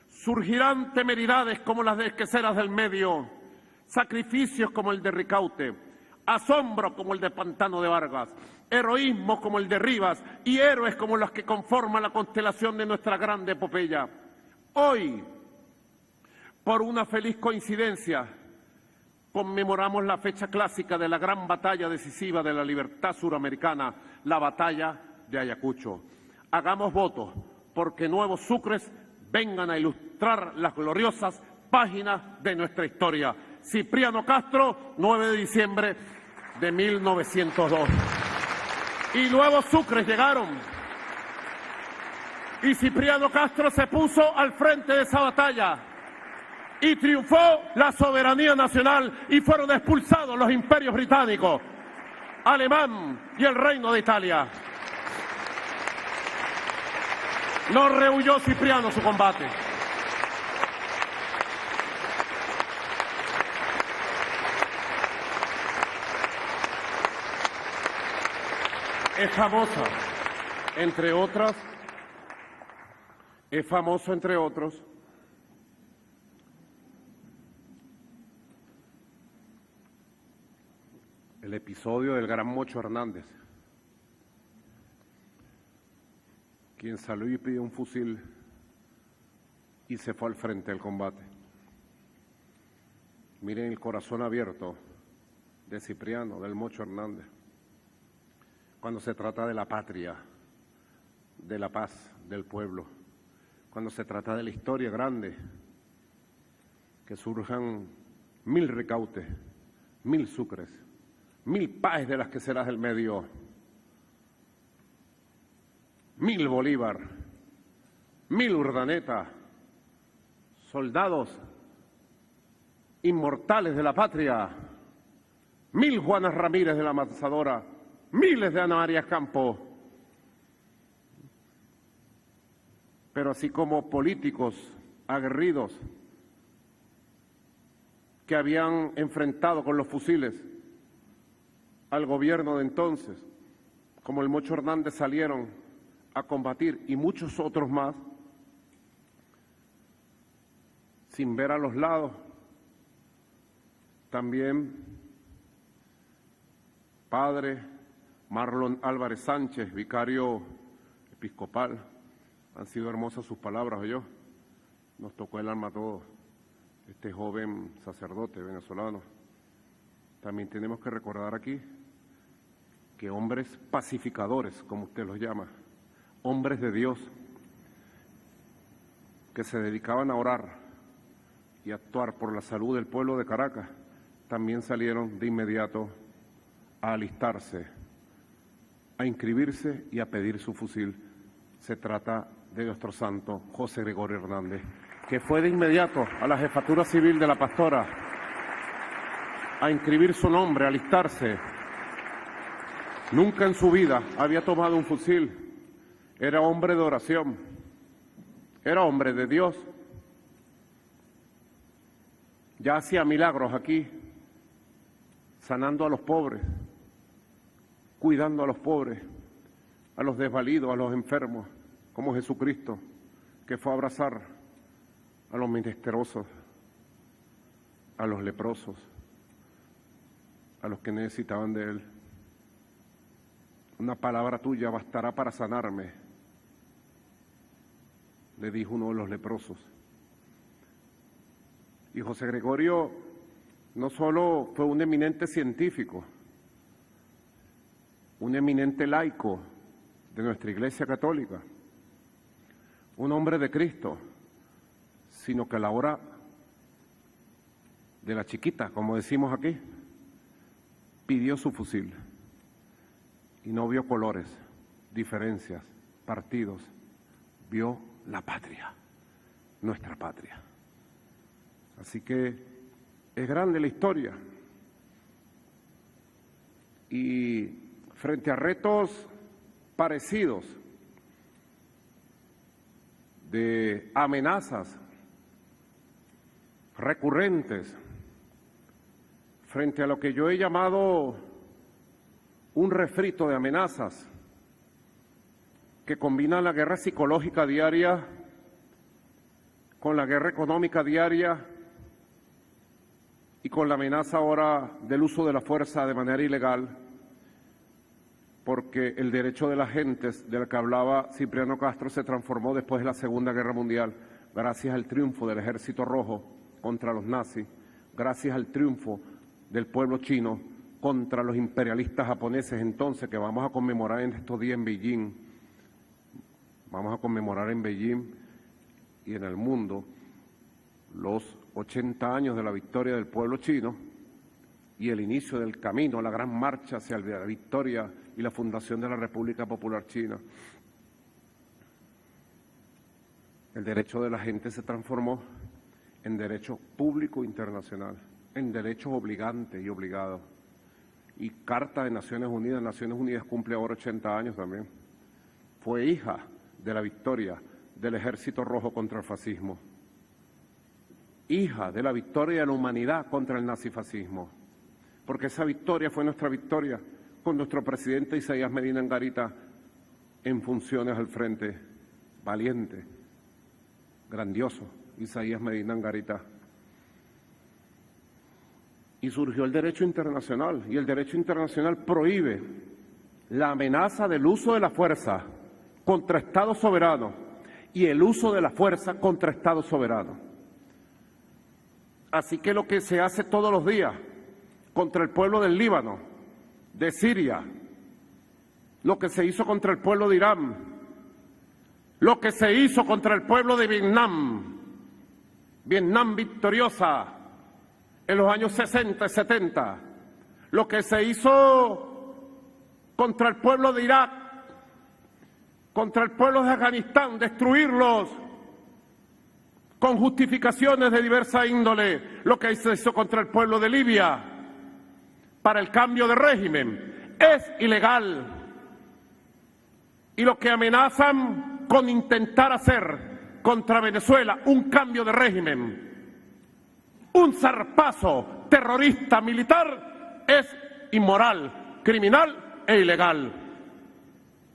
Surgirán temeridades como las de Esqueceras del Medio, sacrificios como el de Ricaute, asombro como el de Pantano de Vargas, heroísmo como el de Rivas y héroes como los que conforman la constelación de nuestra grande epopeya. Hoy, por una feliz coincidencia, conmemoramos la fecha clásica de la gran batalla decisiva de la libertad suramericana, la batalla de Ayacucho. Hagamos votos porque nuevos sucres vengan a ilustrar las gloriosas páginas de nuestra historia. Cipriano Castro, 9 de diciembre de 1902. Y nuevos Sucres llegaron. Y Cipriano Castro se puso al frente de esa batalla. Y triunfó la soberanía nacional y fueron expulsados los imperios británicos, alemán y el Reino de Italia. No rehuyó Cipriano su combate. Es famosa, entre otras, es famoso, entre otros, el episodio del gran Mocho Hernández, quien salió y pidió un fusil y se fue al frente del combate. Miren el corazón abierto de Cipriano, del Mocho Hernández, cuando se trata de la patria, de la paz del pueblo, cuando se trata de la historia grande, que surjan 1000 Ricaurtes, 1000 Sucres, 1000 Páez de las que serás del medio, 1000 Bolívar, 1000 Urdaneta, soldados inmortales de la patria, 1000 Juanas Ramírez de la Amansadora, miles de Ana María Campos. Pero así como políticos aguerridos que habían enfrentado con los fusiles al gobierno de entonces, como el Mocho Hernández, salieron a combatir, y muchos otros más, sin ver a los lados, también padre Marlon Álvarez Sánchez, vicario episcopal. Han sido hermosas sus palabras, yo. Nos tocó el alma a todos, este joven sacerdote venezolano. También tenemos que recordar aquí que hombres pacificadores, como usted los llama, hombres de Dios, que se dedicaban a orar y actuar por la salud del pueblo de Caracas, también salieron de inmediato a alistarse, a inscribirse y a pedir su fusil. Se trata de nuestro santo José Gregorio Hernández, que fue de inmediato a la jefatura civil de la Pastora a inscribir su nombre, a alistarse. Nunca en su vida había tomado un fusil. Era hombre de oración, era hombre de Dios. Ya hacía milagros aquí, sanando a los pobres, cuidando a los pobres, a los desvalidos, a los enfermos, como Jesucristo, que fue a abrazar a los menesterosos, a los leprosos, a los que necesitaban de Él. Una palabra tuya bastará para sanarme, le dijo uno de los leprosos. Y José Gregorio no solo fue un eminente científico, un eminente laico de nuestra Iglesia Católica, un hombre de Cristo, sino que a la hora de la chiquita, como decimos aquí, pidió su fusil y no vio colores, diferencias, partidos, vio la patria, nuestra patria. Así que es grande la historia y frente a retos parecidos de amenazas recurrentes, frente a lo que yo he llamado un refrito de amenazas que combina la guerra psicológica diaria con la guerra económica diaria y con la amenaza ahora del uso de la fuerza de manera ilegal, porque el derecho de las gentes del que hablaba Cipriano Castro se transformó después de la Segunda Guerra Mundial, gracias al triunfo del Ejército Rojo contra los nazis, gracias al triunfo del pueblo chino contra los imperialistas japoneses entonces, que vamos a conmemorar en estos días en Beijing. Vamos a conmemorar en Beijing y en el mundo los 80 años de la victoria del pueblo chino y el inicio del camino, la gran marcha hacia la victoria y la fundación de la República Popular China. El derecho de la gente se transformó en derecho público internacional, en derechos obligantes y obligados. Y Carta de Naciones Unidas cumple ahora 80 años también. Fue hija de la victoria del Ejército Rojo contra el fascismo, hija de la victoria de la humanidad contra el nazifascismo, porque esa victoria fue nuestra victoria con nuestro presidente Isaías Medina Angarita en funciones al frente, valiente, grandioso, Isaías Medina Angarita. Y surgió el derecho internacional, y el derecho internacional prohíbe la amenaza del uso de la fuerza contra Estados soberanos y el uso de la fuerza contra Estados soberanos. Así que lo que se hace todos los días contra el pueblo del Líbano, de Siria, lo que se hizo contra el pueblo de Irán, lo que se hizo contra el pueblo de Vietnam, Vietnam victoriosa en los años 60 y 70, lo que se hizo contra el pueblo de Irak, contra el pueblo de Afganistán, destruirlos con justificaciones de diversa índole, lo que se hizo contra el pueblo de Libia para el cambio de régimen, es ilegal. Y lo que amenazan con intentar hacer contra Venezuela, un cambio de régimen, un zarpazo terrorista militar, es inmoral, criminal e ilegal.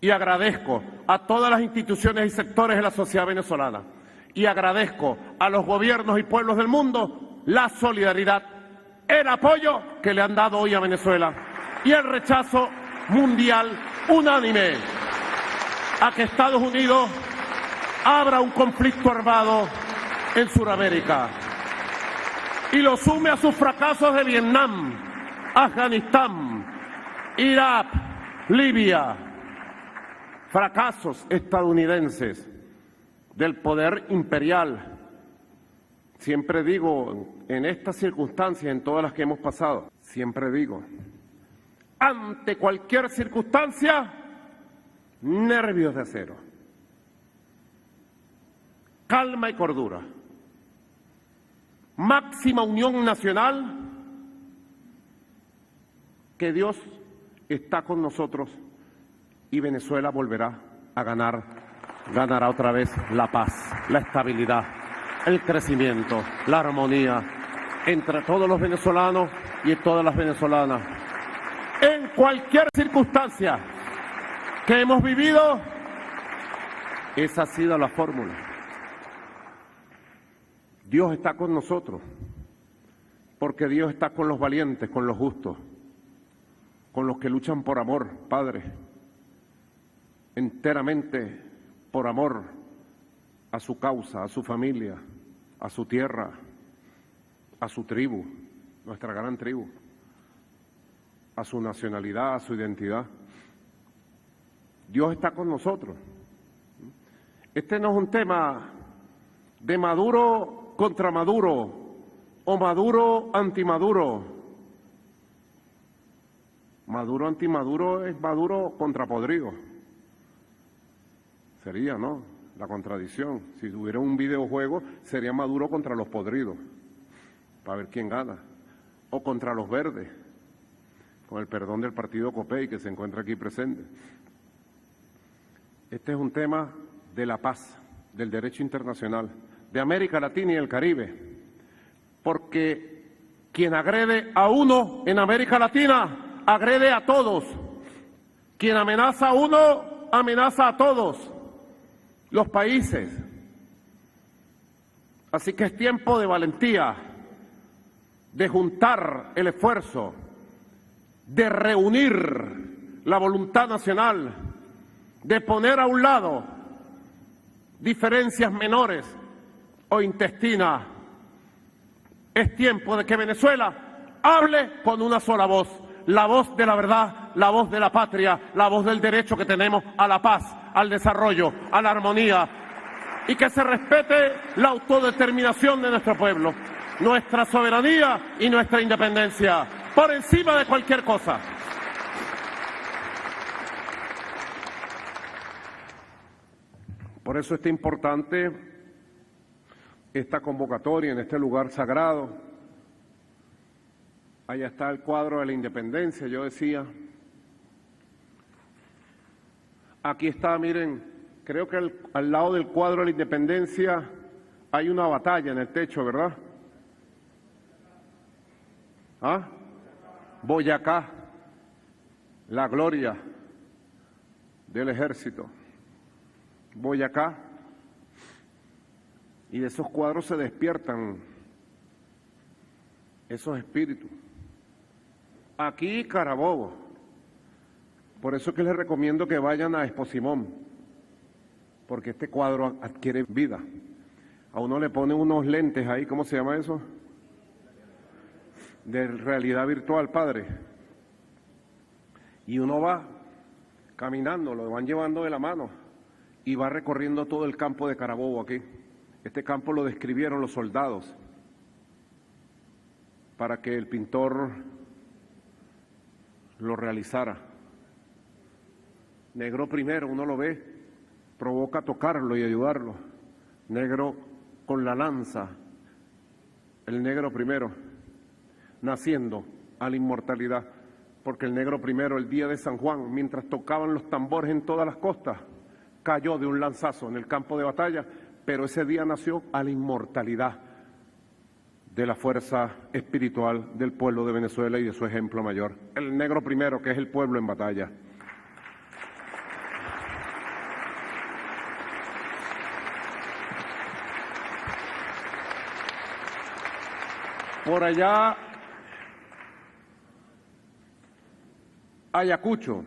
Y agradezco a todas las instituciones y sectores de la sociedad venezolana, y agradezco a los gobiernos y pueblos del mundo la solidaridad, el apoyo que le han dado hoy a Venezuela y el rechazo mundial unánime a que Estados Unidos abra un conflicto armado en Sudamérica y lo sume a sus fracasos de Vietnam, Afganistán, Irak, Libia, fracasos estadounidenses del poder imperial. Siempre digo, en estas circunstancias, en todas las que hemos pasado, siempre digo, ante cualquier circunstancia, nervios de acero, calma y cordura, máxima unión nacional, que Dios está con nosotros y Venezuela volverá a ganar, ganará otra vez la paz, la estabilidad, el crecimiento, la armonía entre todos los venezolanos y todas las venezolanas. En cualquier circunstancia que hemos vivido, esa ha sido la fórmula. Dios está con nosotros, porque Dios está con los valientes, con los justos, con los que luchan por amor, Padre, enteramente por amor a su causa, a su familia, a su tierra, a su tribu, nuestra gran tribu, a su nacionalidad, a su identidad. Dios está con nosotros. Este no es un tema de Maduro contra Maduro o Maduro anti-Maduro. Maduro anti-Maduro es Maduro contra Podrido. Sería, ¿no?, la contradicción. Si hubiera un videojuego, sería Maduro contra los podridos, para ver quién gana. O contra los verdes, con el perdón del partido Copey, que se encuentra aquí presente. Este es un tema de la paz, del derecho internacional, de América Latina y el Caribe, porque quien agrede a uno en América Latina, agrede a todos. Quien amenaza a uno, amenaza a todos los países. Así que es tiempo de valentía, de juntar el esfuerzo, de reunir la voluntad nacional, de poner a un lado diferencias menores o intestinas. Es tiempo de que Venezuela hable con una sola voz, la voz de la verdad, la voz de la patria, la voz del derecho que tenemos a la paz, al desarrollo, a la armonía, y que se respete la autodeterminación de nuestro pueblo. nuestra soberanía y nuestra independencia, por encima de cualquier cosa. Por eso es importante esta convocatoria en este lugar sagrado. Allá está el cuadro de la independencia, yo decía. Aquí está, miren, creo que al lado del cuadro de la independencia hay una batalla en el techo, ¿verdad? ¿Ah? Boyacá, la gloria del ejército. Boyacá. Y de esos cuadros se despiertan esos espíritus. Aquí Carabobo. Por eso es que les recomiendo que vayan a Expo Simón, porque este cuadro adquiere vida. A uno le ponen unos lentes ahí, ¿cómo se llama eso? De realidad virtual, padre. Y uno va caminando, lo van llevando de la mano y va recorriendo todo el campo de Carabobo aquí. Este campo lo describieron los soldados para que el pintor lo realizara. Negro primero, uno lo ve, provoca tocarlo y ayudarlo. Negro con la lanza, el negro primero, naciendo a la inmortalidad, porque el negro primero, el día de San Juan, mientras tocaban los tambores en todas las costas, cayó de un lanzazo en el campo de batalla, pero ese día nació a la inmortalidad de la fuerza espiritual del pueblo de Venezuela y de su ejemplo mayor. El negro primero, que es el pueblo en batalla. Por allá, Ayacucho.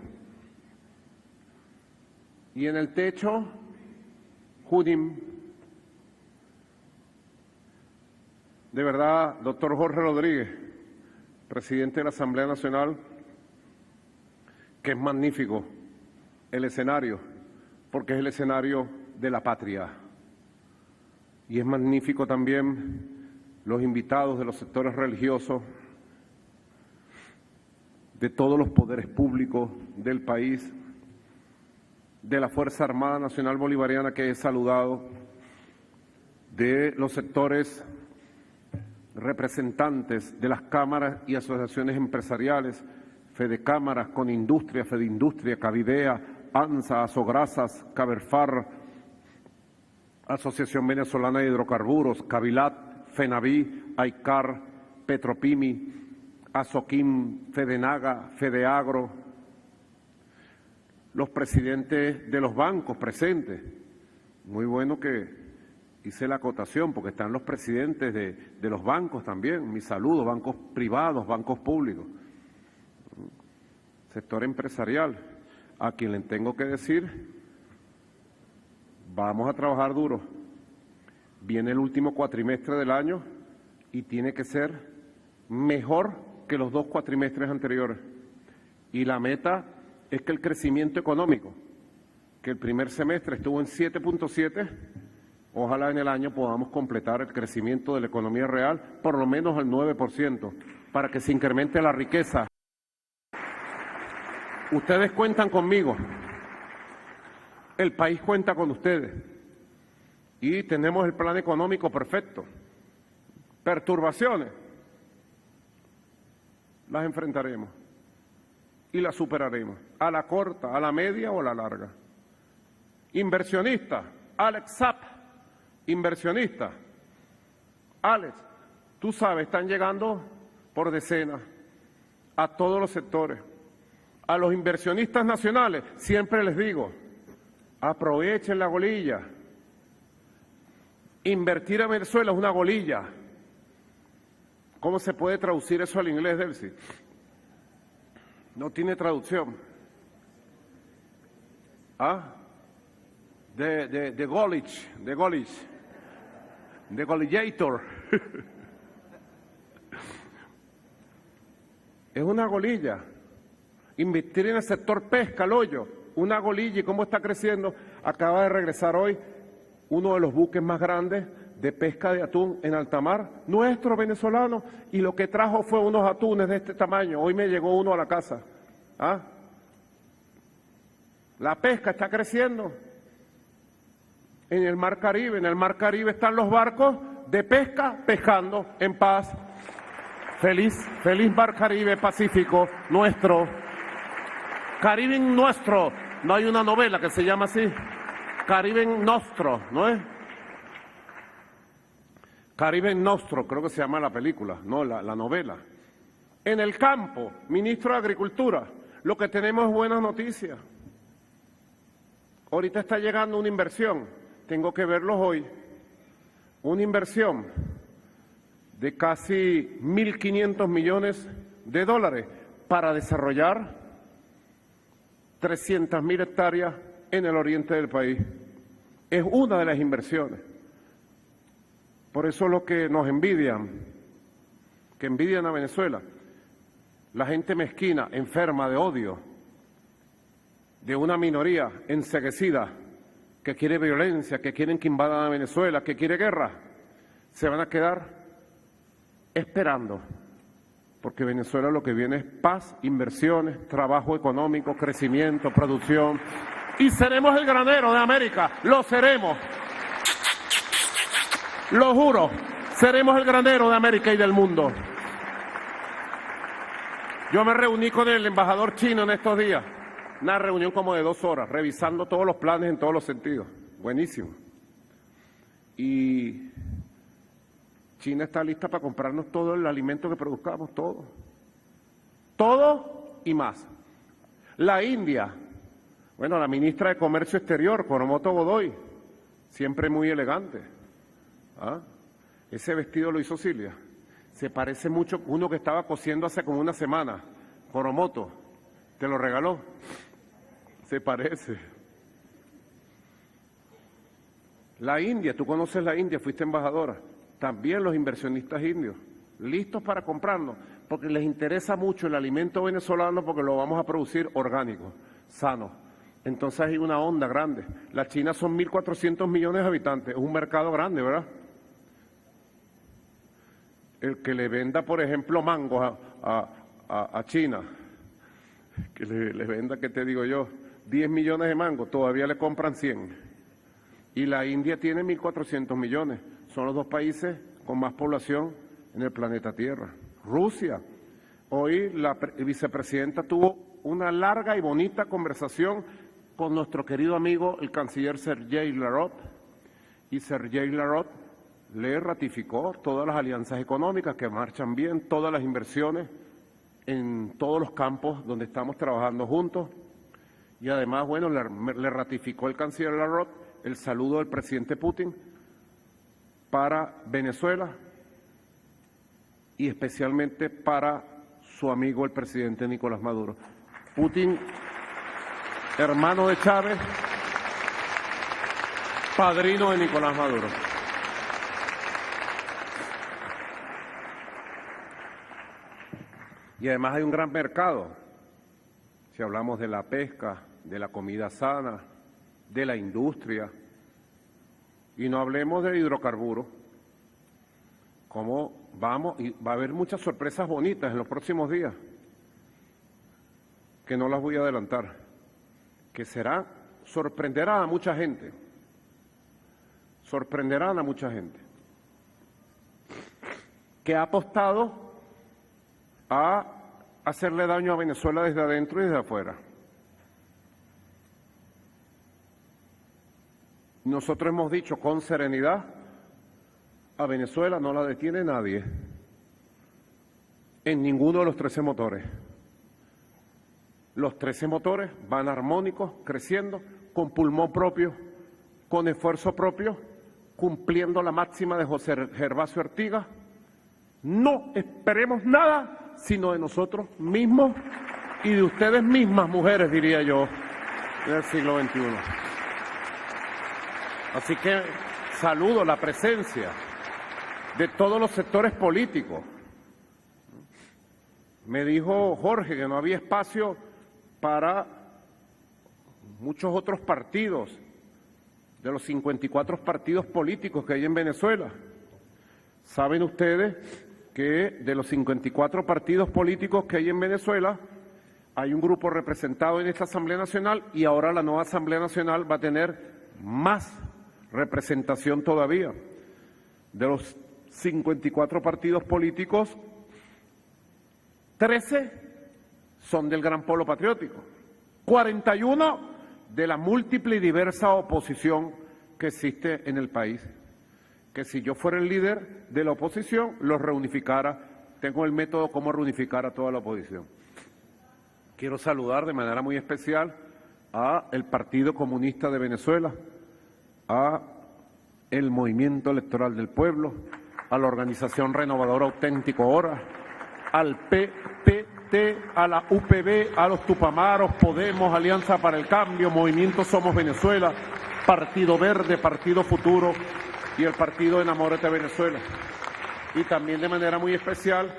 Y en el techo, Junín. De verdad, doctor Jorge Rodríguez, presidente de la Asamblea Nacional, que es magnífico el escenario, porque es el escenario de la patria. Y es magnífico también los invitados de los sectores religiosos, de todos los poderes públicos del país, de la Fuerza Armada Nacional Bolivariana que he saludado, de los sectores representantes de las cámaras y asociaciones empresariales, Fedecámaras, Conindustria, Fedindustria, Cavidea, ANSA, Asograsas, Caberfar, Asociación Venezolana de Hidrocarburos, Cavilat, FENAVI, AICAR, Petropimi, Asoquim, Fedenaga, Fedeagro, los presidentes de los bancos presentes. Muy bueno que hice la acotación, porque están los presidentes de los bancos también. Mis saludos, bancos privados, bancos públicos. Sector empresarial, a quien le tengo que decir, vamos a trabajar duro. Viene el último cuatrimestre del año y tiene que ser mejor que los 2 cuatrimestres anteriores. Y la meta es que el crecimiento económico, que el primer semestre estuvo en 7.7, ojalá en el año podamos completar el crecimiento de la economía real por lo menos al 9%, para que se incremente la riqueza. Ustedes cuentan conmigo, el país cuenta con ustedes. Y tenemos el plan económico perfecto. Perturbaciones las enfrentaremos y las superaremos, a la corta, a la media o a la larga. Inversionista, Alex Zapp, inversionista. Alex, tú sabes, están llegando por decenas a todos los sectores. A los inversionistas nacionales siempre les digo, aprovechen la golilla. Invertir en Venezuela es una golilla. ¿Cómo se puede traducir eso al inglés, Delcy? No tiene traducción. ¿Ah? De Golich, de Golillator. Es una golilla. Invertir en el sector pesca, el hoyo, una golilla. ¿Y cómo está creciendo? Acaba de regresar hoy uno de los buques más grandes de pesca de atún en alta mar, nuestro venezolano, y lo que trajo fue unos atunes de este tamaño. Hoy me llegó uno a la casa. ¿Ah? La pesca está creciendo en el Mar Caribe. En el Mar Caribe están los barcos de pesca pescando en paz. Feliz Mar Caribe Pacífico, nuestro. Caribe nuestro. No hay una novela que se llama así. Caribe Nostro, ¿no es? Caribe Nostro, creo que se llama la película, no la novela. En el campo, ministro de Agricultura, lo que tenemos es buenas noticias. Ahorita está llegando una inversión, tengo que verlos hoy, una inversión de casi 1.500 millones de dólares para desarrollar 300.000 hectáreas en el oriente del país. Es una de las inversiones. Por eso lo que nos envidian, que envidian a Venezuela, la gente mezquina, enferma de odio, de una minoría enceguecida, que quiere violencia, que quieren que invadan a Venezuela, que quiere guerra, se van a quedar esperando, porque Venezuela lo que viene es paz, inversiones, trabajo económico, crecimiento, producción, y seremos el granero de América, lo seremos. Lo juro, seremos el granero de América y del mundo. Yo me reuní con el embajador chino en estos días, una reunión como de 2 horas, revisando todos los planes en todos los sentidos. Buenísimo. Y China está lista para comprarnos todo el alimento que produzcamos, todo. Todo y más. La India, bueno, la ministra de Comercio Exterior, Coromoto Godoy, siempre muy elegante. ¿Ah? Ese vestido lo hizo Cilia. Se parece mucho a uno que estaba cosiendo hace como una semana. Coromoto, te lo regaló. Se parece. La India, tú conoces la India, fuiste embajadora. También los inversionistas indios, listos para comprarnos, porque les interesa mucho el alimento venezolano porque lo vamos a producir orgánico, sano. Entonces hay una onda grande. La China son 1.400 millones de habitantes, es un mercado grande, ¿verdad? El que le venda, por ejemplo, mangos a China, que le venda, ¿qué te digo yo? 10 millones de mangos, todavía le compran 100. Y la India tiene 1.400 millones. Son los 2 países con más población en el planeta Tierra. Rusia. Hoy la vicepresidenta tuvo una larga y bonita conversación con nuestro querido amigo, el canciller Sergei Lavrov. Y Sergei Lavrov le ratificó todas las alianzas económicas que marchan bien, todas las inversiones en todos los campos donde estamos trabajando juntos. Y además, bueno, le ratificó el canciller Lavrov el saludo del presidente Putin para Venezuela y especialmente para su amigo el presidente Nicolás Maduro. Putin, hermano de Chávez, padrino de Nicolás Maduro. Y además hay un gran mercado, si hablamos de la pesca, de la comida sana, de la industria, y no hablemos de hidrocarburos, cómo vamos, y va a haber muchas sorpresas bonitas en los próximos días, que no las voy a adelantar, que sorprenderán a mucha gente, que ha apostado a hacerle daño a Venezuela desde adentro y desde afuera. Nosotros hemos dicho con serenidad, a Venezuela no la detiene nadie, en ninguno de los 13 motores. Los 13 motores van armónicos, creciendo, con pulmón propio, con esfuerzo propio, cumpliendo la máxima de José Gervasio Artigas. No esperemos nada sino de nosotros mismos y de ustedes mismas, mujeres, diría yo, del siglo XXI. Así que saludo la presencia de todos los sectores políticos. Me dijo Jorge que no había espacio para muchos otros partidos. de los 54 partidos políticos que hay en Venezuela. Saben ustedes que de los 54 partidos políticos que hay en Venezuela, hay un grupo representado en esta Asamblea Nacional y ahora la nueva Asamblea Nacional va a tener más representación todavía. De los 54 partidos políticos, 13 son del Gran Polo Patriótico, 41 de la múltiple y diversa oposición que existe en el país. Que si yo fuera el líder de la oposición, los reunificara. Tengo el método cómo reunificar a toda la oposición. Quiero saludar de manera muy especial a el Partido Comunista de Venezuela, a el Movimiento Electoral del Pueblo, a la Organización Renovadora Auténtico Hora, al PPT, a la UPB, a los Tupamaros, Podemos, Alianza para el Cambio, Movimiento Somos Venezuela, Partido Verde, Partido Futuro y el Partido Enamórate Venezuela. Y también de manera muy especial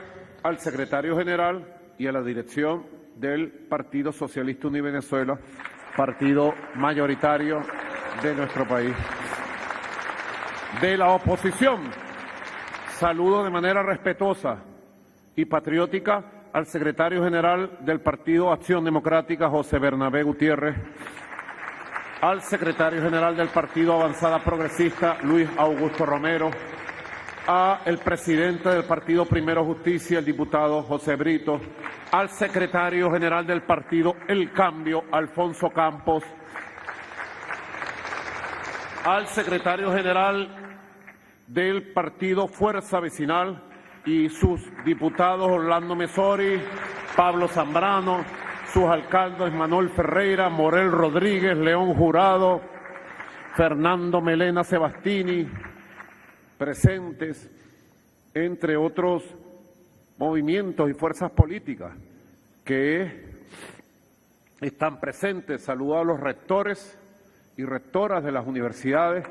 al secretario general y a la dirección del Partido Socialista Unido Venezuela, partido mayoritario de nuestro país. De la oposición, saludo de manera respetuosa y patriótica al secretario general del Partido Acción Democrática, José Bernabé Gutiérrez, al secretario general del Partido Avanzada Progresista, Luis Augusto Romero, a el presidente del Partido Primero Justicia, el diputado José Brito, al secretario general del Partido El Cambio, Alfonso Campos, al secretario general del Partido Fuerza Vecinal y sus diputados Orlando Mesori, Pablo Zambrano, sus alcaldes Manuel Ferreira, Morel Rodríguez, León Jurado, Fernando Melena Sebastini, presentes, entre otros movimientos y fuerzas políticas que están presentes. Saludo a los rectores y rectoras de las universidades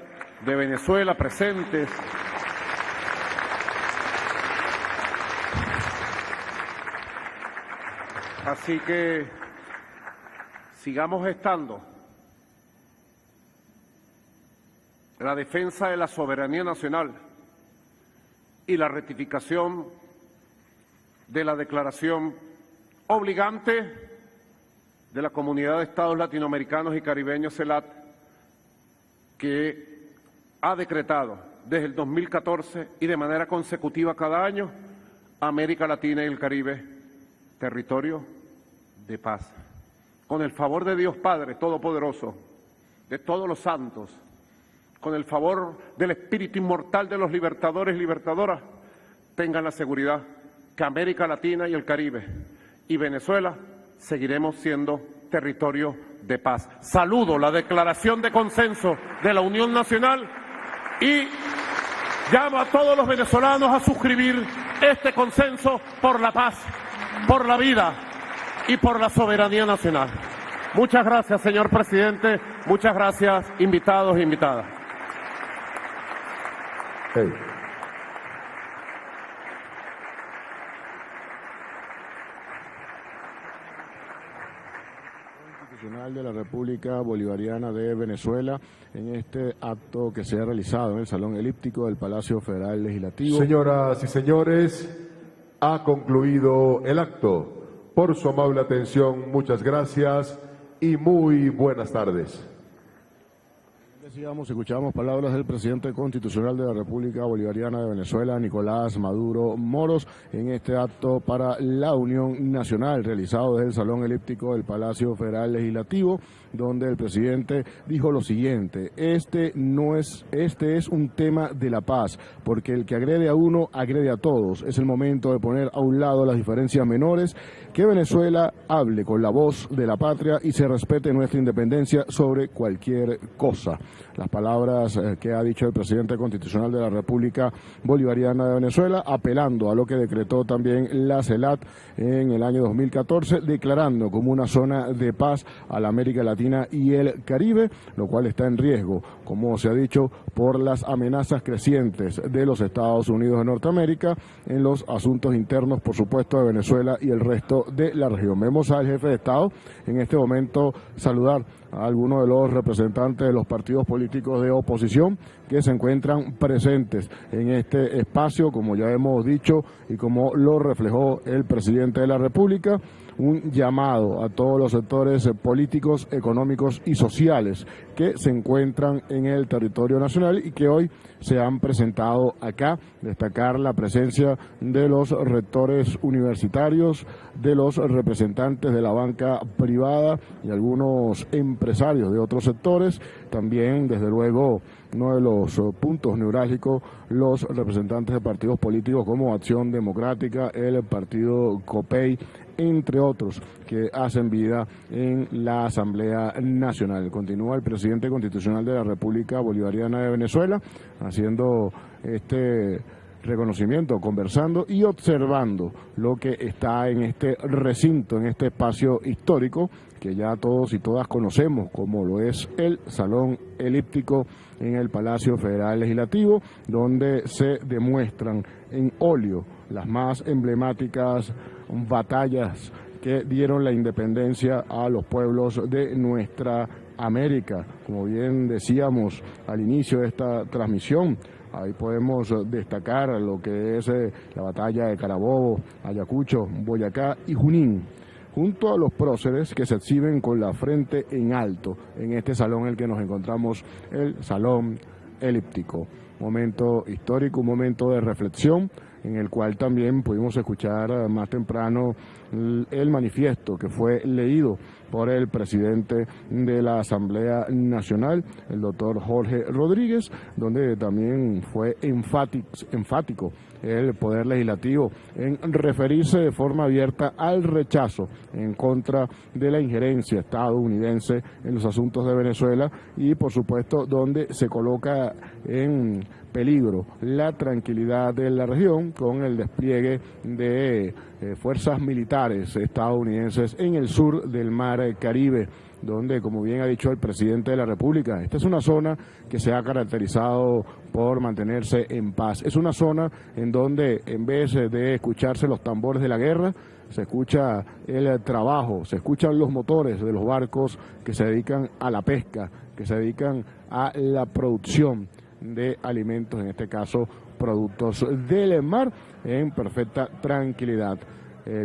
de Venezuela presentes. Así que sigamos estando. La defensa de la soberanía nacional y la rectificación de la declaración obligante de la Comunidad de Estados Latinoamericanos y Caribeños, CELAC, que ha decretado desde el 2014 y de manera consecutiva cada año América Latina y el Caribe territorio de paz. Con el favor de Dios Padre Todopoderoso, de todos los santos, con el favor del espíritu inmortal de los libertadores y libertadoras, tengan la seguridad que América Latina y el Caribe y Venezuela seguiremos siendo territorio de paz. Saludo la declaración de consenso de la Unión Nacional y llamo a todos los venezolanos a suscribir este consenso por la paz, por la vida y por la soberanía nacional. Muchas gracias, señor presidente. Muchas gracias, invitados e invitadas. Hey. Constitucional de la República Bolivariana de Venezuela en este acto que se ha realizado en el Salón Elíptico del Palacio Federal Legislativo. Señoras y señores, ha concluido el acto. Por su amable atención, muchas gracias y muy buenas tardes. Escuchamos palabras del presidente constitucional de la República Bolivariana de Venezuela, Nicolás Maduro Moros, en este acto para la Unión Nacional realizado desde el Salón Elíptico del Palacio Federal Legislativo, donde el presidente dijo lo siguiente: este es un tema de la paz, porque el que agrede a uno agrede a todos. Es el momento de poner a un lado las diferencias menores, que Venezuela hable con la voz de la patria y se respete nuestra independencia sobre cualquier cosa. Las palabras que ha dicho el presidente constitucional de la República Bolivariana de Venezuela, apelando a lo que decretó también la CELAC en el año 2014, declarando como una zona de paz a la América Latina y el Caribe, lo cual está en riesgo, como se ha dicho, por las amenazas crecientes de los Estados Unidos de Norteamérica en los asuntos internos, por supuesto, de Venezuela y el resto de la región. Vemos al jefe de Estado en este momento saludar a algunos de los representantes de los partidos políticos políticos de oposición que se encuentran presentes en este espacio, como ya hemos dicho y como lo reflejó el presidente de la República, un llamado a todos los sectores políticos, económicos y sociales que se encuentran en el territorio nacional y que hoy se han presentado acá. Destacar la presencia de los rectores universitarios, de los representantes de la banca privada y algunos empresarios de otros sectores. También, desde luego, uno de los puntos neurálgicos, los representantes de partidos políticos como Acción Democrática, el partido COPEI, entre otros, que hacen vida en la Asamblea Nacional. Continúa el presidente constitucional de la República Bolivariana de Venezuela haciendo este reconocimiento, conversando y observando lo que está en este recinto, en este espacio histórico que ya todos y todas conocemos, como lo es el Salón Elíptico en el Palacio Federal Legislativo, donde se demuestran en óleo las más emblemáticas batallas que dieron la independencia a los pueblos de nuestra América. Como bien decíamos al inicio de esta transmisión, ahí podemos destacar lo que es la batalla de Carabobo, Ayacucho, Boyacá y Junín, junto a los próceres que se exhiben con la frente en alto en este salón en el que nos encontramos, el Salón Elíptico. Momento histórico, un momento de reflexión, en el cual también pudimos escuchar más temprano el manifiesto que fue leído por el presidente de la Asamblea Nacional, el doctor Jorge Rodríguez, donde también fue enfático el Poder Legislativo en referirse de forma abierta al rechazo en contra de la injerencia estadounidense en los asuntos de Venezuela y, por supuesto, donde se coloca en peligro la tranquilidad de la región con el despliegue de fuerzas militares estadounidenses en el sur del Mar Caribe, donde, como bien ha dicho el presidente de la República, esta es una zona que se ha caracterizado por mantenerse en paz. Es una zona en donde, en vez de escucharse los tambores de la guerra, se escucha el trabajo, se escuchan los motores de los barcos que se dedican a la pesca, que se dedican a la producción de alimentos, en este caso productos del mar, en perfecta tranquilidad.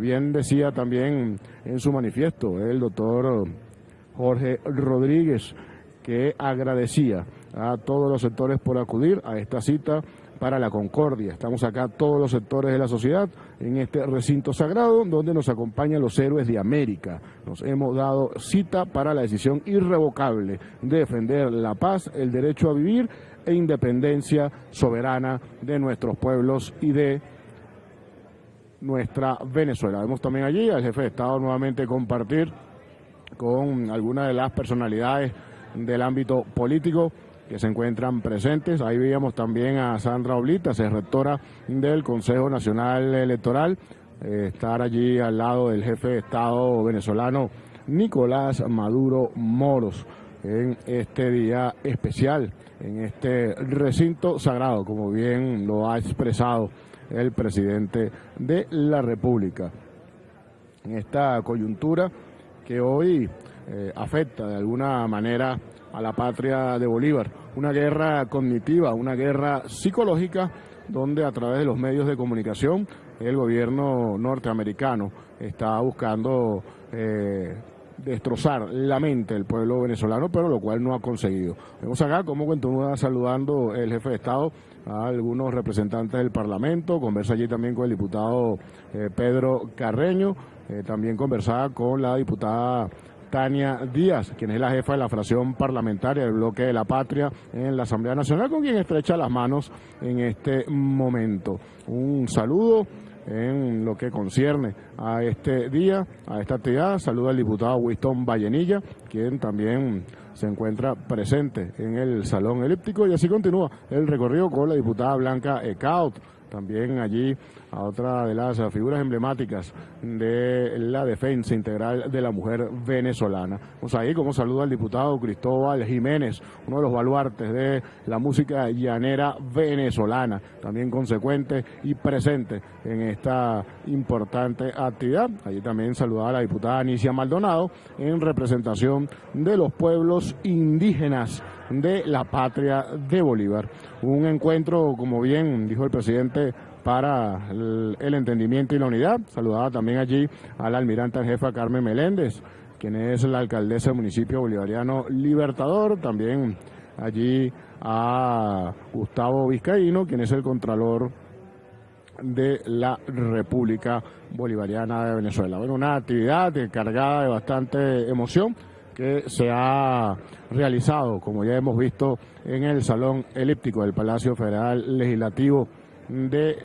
Bien decía también en su manifiesto el doctor Jorge Rodríguez que agradecía a todos los sectores por acudir a esta cita para la concordia. Estamos acá todos los sectores de la sociedad en este recinto sagrado donde nos acompañan los héroes de América. Nos hemos dado cita para la decisión irrevocable de defender la paz, el derecho a vivir e independencia soberana de nuestros pueblos y de nuestra Venezuela. Vemos también allí al jefe de Estado nuevamente compartir con algunas de las personalidades del ámbito político que se encuentran presentes. Ahí veíamos también a Sandra Oblitas, rectora del Consejo Nacional Electoral, estar allí al lado del jefe de Estado venezolano Nicolás Maduro Moros en este día especial, en este recinto sagrado, como bien lo ha expresado el presidente de la República. En esta coyuntura que hoy afecta de alguna manera a la patria de Bolívar, una guerra cognitiva, una guerra psicológica, donde a través de los medios de comunicación el gobierno norteamericano está buscando destrozar la mente del pueblo venezolano, pero lo cual no ha conseguido. Vemos acá cómo continúa saludando el jefe de Estado a algunos representantes del Parlamento, conversa allí también con el diputado Pedro Carreño, también conversaba con la diputada Tania Díaz, quien es la jefa de la fracción parlamentaria del Bloque de la Patria en la Asamblea Nacional, con quien estrecha las manos en este momento. Un saludo en lo que concierne a este día, a esta actividad. Saludo al diputado Winston Vallenilla, quien también se encuentra presente en el Salón Elíptico, y así continúa el recorrido con la diputada Blanca Ecaut, también allí a otra de las figuras emblemáticas de la defensa integral de la mujer venezolana. Vamos ahí como saludo al diputado Cristóbal Jiménez, uno de los baluartes de la música llanera venezolana, también consecuente y presente en esta importante actividad. Allí también saludar a la diputada Anicia Maldonado en representación de los pueblos indígenas de la patria de Bolívar. Un encuentro, como bien dijo el presidente, para el entendimiento y la unidad. Saludaba también allí a la almiranta en jefa Carmen Meléndez, quien es la alcaldesa del municipio bolivariano Libertador. También allí a Gustavo Vizcaíno, quien es el contralor de la República Bolivariana de Venezuela. Bueno, una actividad cargada de bastante emoción que se ha realizado, como ya hemos visto, en el Salón Elíptico del Palacio Federal Legislativo de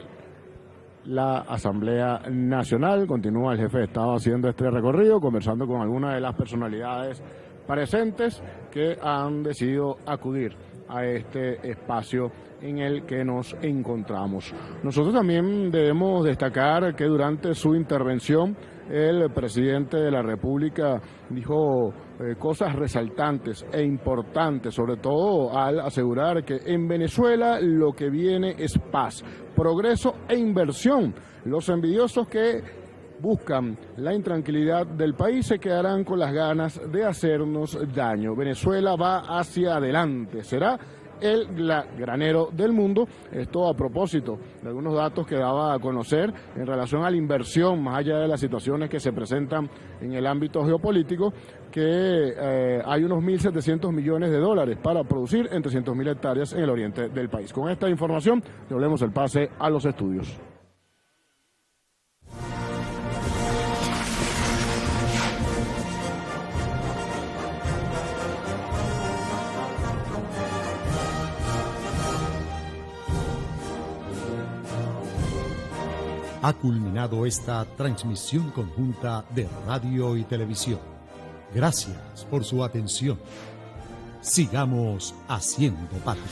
la Asamblea Nacional. Continúa el jefe de Estado haciendo este recorrido, conversando con algunas de las personalidades presentes que han decidido acudir a este espacio en el que nos encontramos. Nosotros también debemos destacar que durante su intervención el presidente de la República dijo cosas resaltantes e importantes, sobre todo al asegurar que en Venezuela lo que viene es paz, progreso e inversión. Los envidiosos que buscan la intranquilidad del país se quedarán con las ganas de hacernos daño. Venezuela va hacia adelante, será el granero del mundo. Esto a propósito de algunos datos que daba a conocer en relación a la inversión, más allá de las situaciones que se presentan en el ámbito geopolítico, que hay unos 1.700 millones de dólares para producir en 300.000 hectáreas en el oriente del país. Con esta información, devolvemos el pase a los estudios. Ha culminado esta transmisión conjunta de radio y televisión. Gracias por su atención. Sigamos haciendo patria.